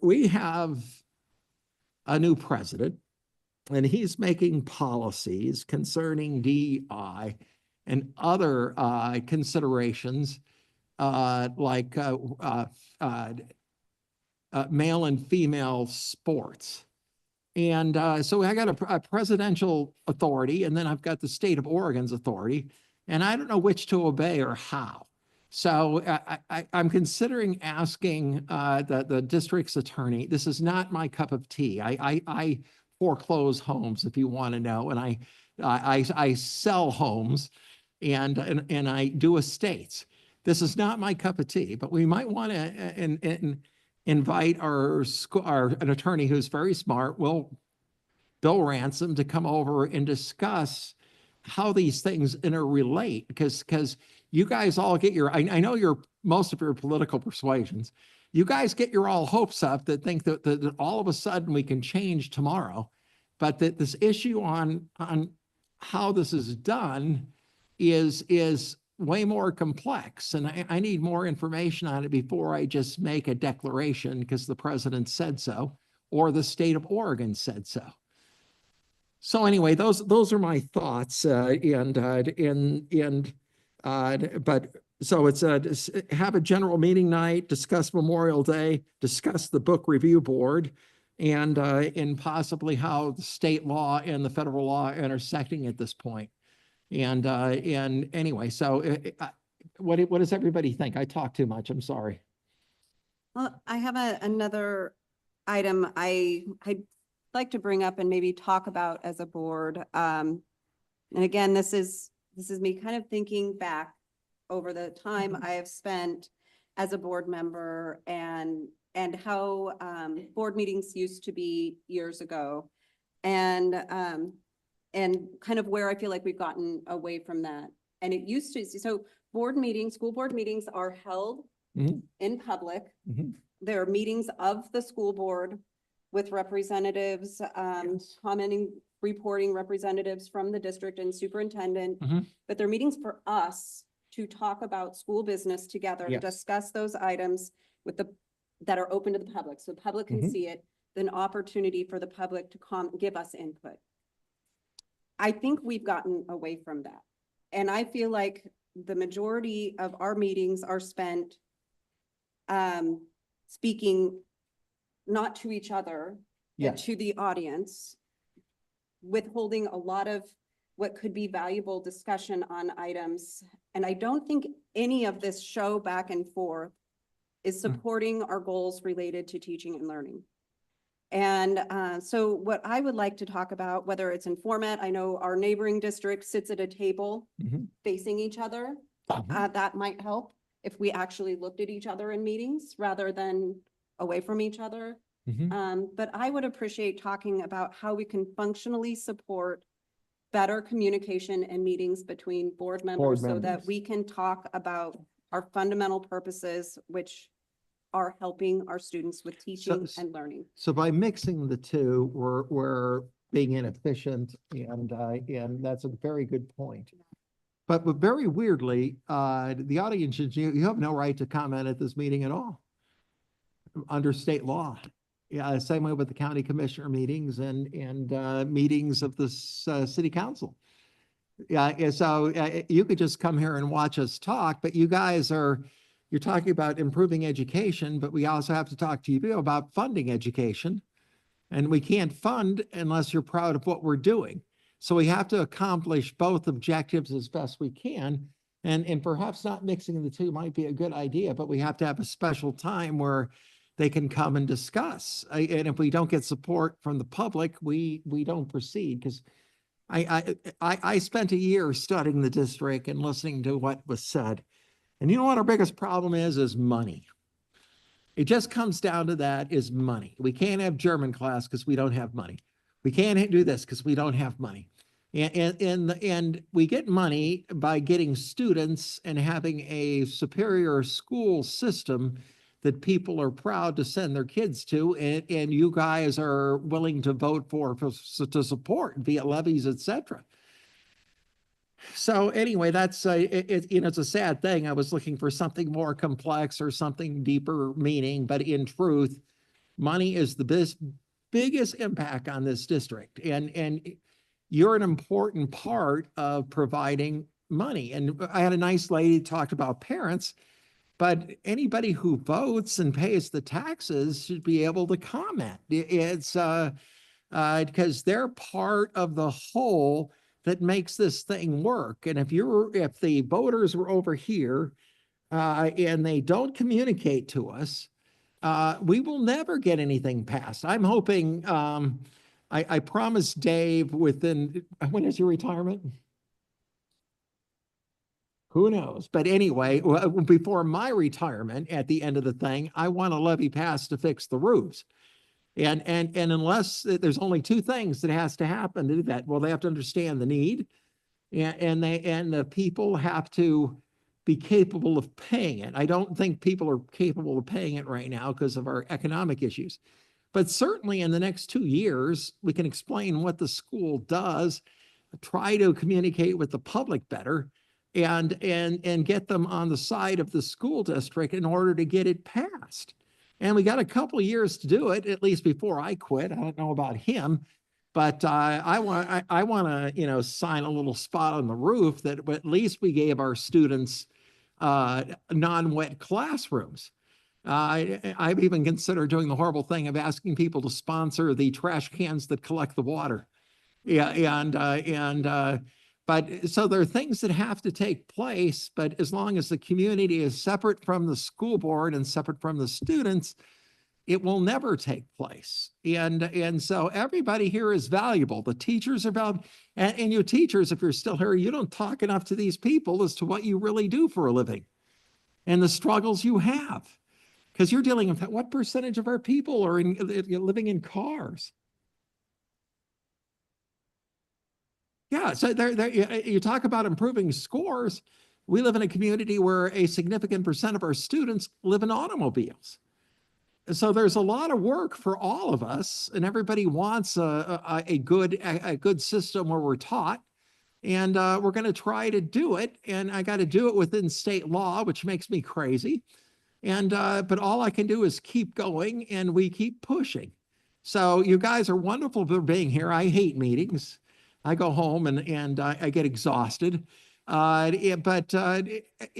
we have a new president, and he's making policies concerning DEI and other considerations like male and female sports. And so I got a presidential authority, and then I've got the state of Oregon's authority, and I don't know which to obey or how. So I'm considering asking the district's attorney. This is not my cup of tea. I foreclose homes, if you want to know, and I sell homes, and I do estates. This is not my cup of tea, but we might want to invite an attorney who's very smart, Bill Ransom, to come over and discuss how these things interrelate, because you guys all get I know most of your political persuasions, you guys get your all hopes up that think that all of a sudden we can change tomorrow, but that this issue on how this is done is way more complex. And I need more information on it before I just make a declaration because the president said so, or the state of Oregon said so. So anyway, those are my thoughts. But so it's have a general meeting night, discuss Memorial Day, discuss the book review board, and possibly how the state law and the federal law are intersecting at this point. And anyway, so what does everybody think? I talk too much. I'm sorry. Well, I have another item I'd like to bring up and maybe talk about as a board. And again, this is me kind of thinking back over the time I have spent as a board member and how board meetings used to be years ago. And kind of where I feel like we've gotten away from that. And it used to, so school board meetings are held in public. There are meetings of the school board with representatives, commenting, reporting representatives from the district and superintendent. But they're meetings for us to talk about school business together, Yes. discuss those items that are open to the public. So the public can see it, then opportunity for the public to give us input. I think we've gotten away from that. And I feel like the majority of our meetings are spent speaking not to each other, but Yes. to the audience, withholding a lot of what could be valuable discussion on items. And I don't think any of this show back and forth is supporting our goals related to teaching and learning. And so what I would like to talk about, whether it's in format, I know our neighboring district sits at a table facing each other. That might help if we actually looked at each other in meetings rather than away from each other. But I would appreciate talking about how we can functionally support better communication and meetings between board members so that we can talk about our fundamental purposes, which are helping our students with teaching and learning. So by mixing the two, we're being inefficient, and that's a very good point. But very weirdly, the audience, you have no right to comment at this meeting at all under state law. Yeah, same way with the county commissioner meetings and meetings of the city council. Yeah, so you could just come here and watch us talk, but you guys you're talking about improving education, but we also have to talk to you about funding education. And we can't fund unless you're proud of what we're doing. So we have to accomplish both objectives as best we can. And perhaps not mixing the two might be a good idea, but we have to have a special time where they can come and discuss. And if we don't get support from the public, we don't proceed, because I spent a year studying the district and listening to what was said. And you know what our biggest problem is money. It just comes down to that, is money. We can't have German class because we don't have money. We can't do this because we don't have money. And we get money by getting students and having a superior school system that people are proud to send their kids to, and you guys are willing to vote to support via levies, et cetera. So anyway, that's it's a sad thing. I was looking for something more complex or something deeper meaning, but in truth, money is the biggest impact on this district, and you're an important part of providing money. And I had a nice lady talked about parents, but anybody who votes and pays the taxes should be able to comment. It's because they're part of the whole that makes this thing work. And if the voters were over here and they don't communicate to us, we will never get anything passed. I'm hoping, I promised Dave when is your retirement? Who knows? But anyway, before my retirement at the end of the thing, I want a levy passed to fix the roofs. And unless there's only two things that has to happen to do that. Well, they have to understand the need, and the people have to be capable of paying it. I don't think people are capable of paying it right now because of our economic issues. But certainly in the next 2 years, we can explain what the school does, try to communicate with the public better, and get them on the side of the school district in order to get it passed. And we got a couple of years to do it, at least before I quit. I don't know about him, but I want to, sign a little spot on the roof that at least we gave our students non-wet classrooms. I've even considered doing the horrible thing of asking people to sponsor the trash cans that collect the water. Yeah, but so there are things that have to take place, but as long as the community is separate from the school board and separate from the students, it will never take place. And so everybody here is valuable. The teachers are valuable. And you teachers, if you're still here, you don't talk enough to these people as to what you really do for a living and the struggles you have. Because you're dealing with what percentage of our people are living in cars? Yeah, so you talk about improving scores. We live in a community where a significant percent of our students live in automobiles. So there's a lot of work for all of us, and everybody wants a good system where we're taught, and we're going to try to do it. And I got to do it within state law, which makes me crazy. And but all I can do is keep going, and we keep pushing. So you guys are wonderful for being here. I hate meetings. I go home and I get exhausted. But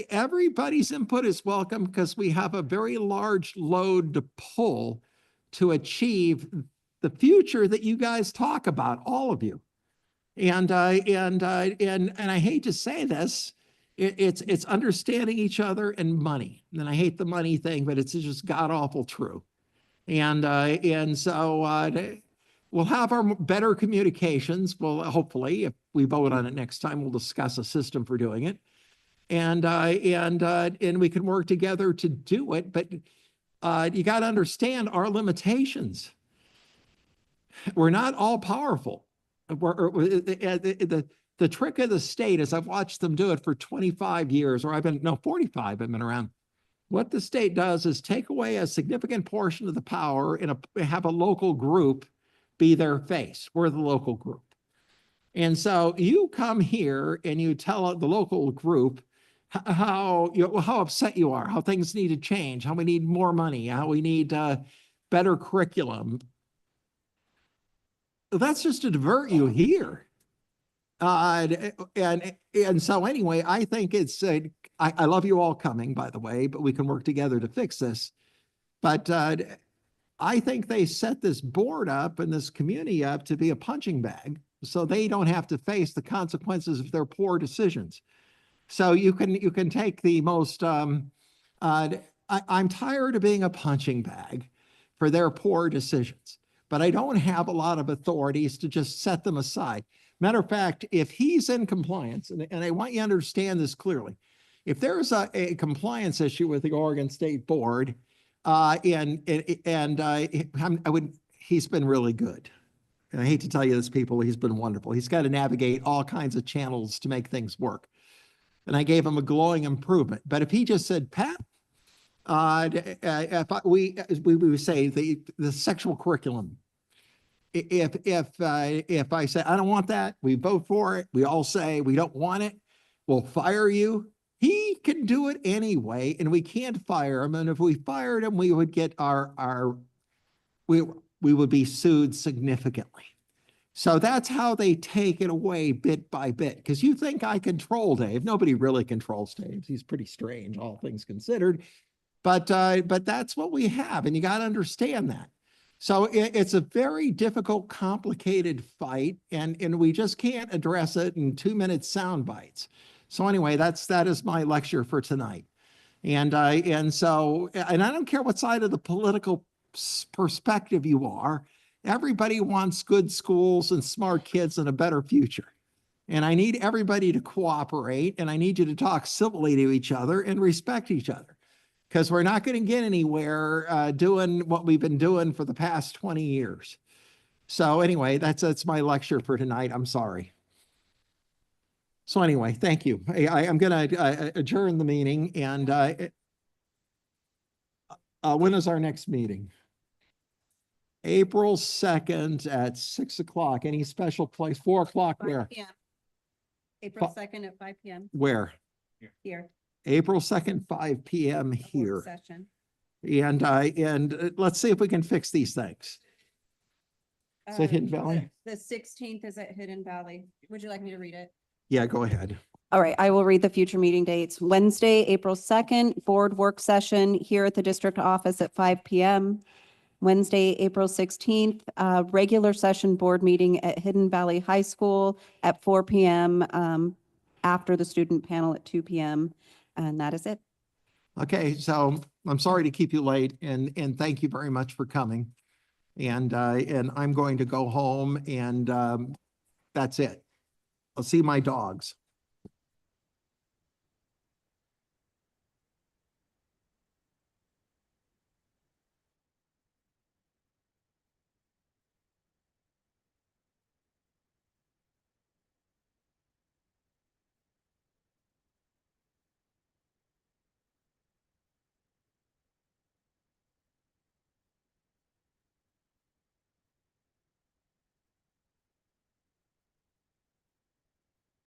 everybody's input is welcome because we have a very large load to pull to achieve the future that you guys talk about, all of you. And I hate to say this, it's understanding each other and money. And I hate the money thing, but it's just god awful true. And so we'll have our better communications. Well, hopefully, if we vote on it next time, we'll discuss a system for doing it, and we can work together to do it. But you got to understand our limitations. We're not all powerful. The trick of the state is I've watched them do it for 25 years, or 45. I've been around. What the state does is take away a significant portion of the power and have a local group be their face. We're the local group. And so you come here and you tell the local group how upset you are, how things need to change, how we need more money, how we need better curriculum. That's just to divert you here. And so anyway, I think it's, I love you all coming, by the way, but we can work together to fix this. But I think they set this board up and this community up to be a punching bag, so they don't have to face the consequences of their poor decisions. So you can take the most, I'm tired of being a punching bag for their poor decisions, but I don't have a lot of authorities to just set them aside. Matter of fact, if he's in compliance, and I want you to understand this clearly, if there's a compliance issue with the Oregon State Board, he's been really good. And I hate to tell you this, people, he's been wonderful. He's got to navigate all kinds of channels to make things work. And I gave him a glowing improvement. But if he just said, Pat, we would say the sexual curriculum, if I say, I don't want that, we vote for it, we all say we don't want it, we'll fire you. He can do it anyway, and we can't fire him. And if we fired him, we would get we would be sued significantly. So that's how they take it away bit by bit. Because you think I control Dave. Nobody really controls Dave. He's pretty strange, all things considered. But that's what we have, and you got to understand that. So it's a very difficult, complicated fight, and we just can't address it in 2-minute sound bites. So anyway, that is my lecture for tonight. And I don't care what side of the political perspective you are. Everybody wants good schools and smart kids and a better future. And I need everybody to cooperate, and I need you to talk civilly to each other and respect each other, because we're not going to get anywhere doing what we've been doing for the past 20 years. So anyway, that's my lecture for tonight. I'm sorry. So anyway, thank you. I'm going to adjourn the meeting. And when is our next meeting? April 2nd at 6 o'clock. Any special place? 4 o'clock where? PM. April 2nd at 5 PM. Where? Here. April 2nd, 5 PM A work here. Session. And let's see if we can fix these things. Is that Hidden Valley? The 16th is at Hidden Valley. Would you like me to read it? Yeah, go ahead. All right, I will read the future meeting dates. Wednesday, April 2nd, board work session here at the district office at 5 PM. Wednesday, April 16th, regular session board meeting at Hidden Valley High School at 4 PM, after the student panel at 2 PM. And that is it. Okay, so I'm sorry to keep you late, and thank you very much for coming. And I'm going to go home, and that's it. I'll see my dogs.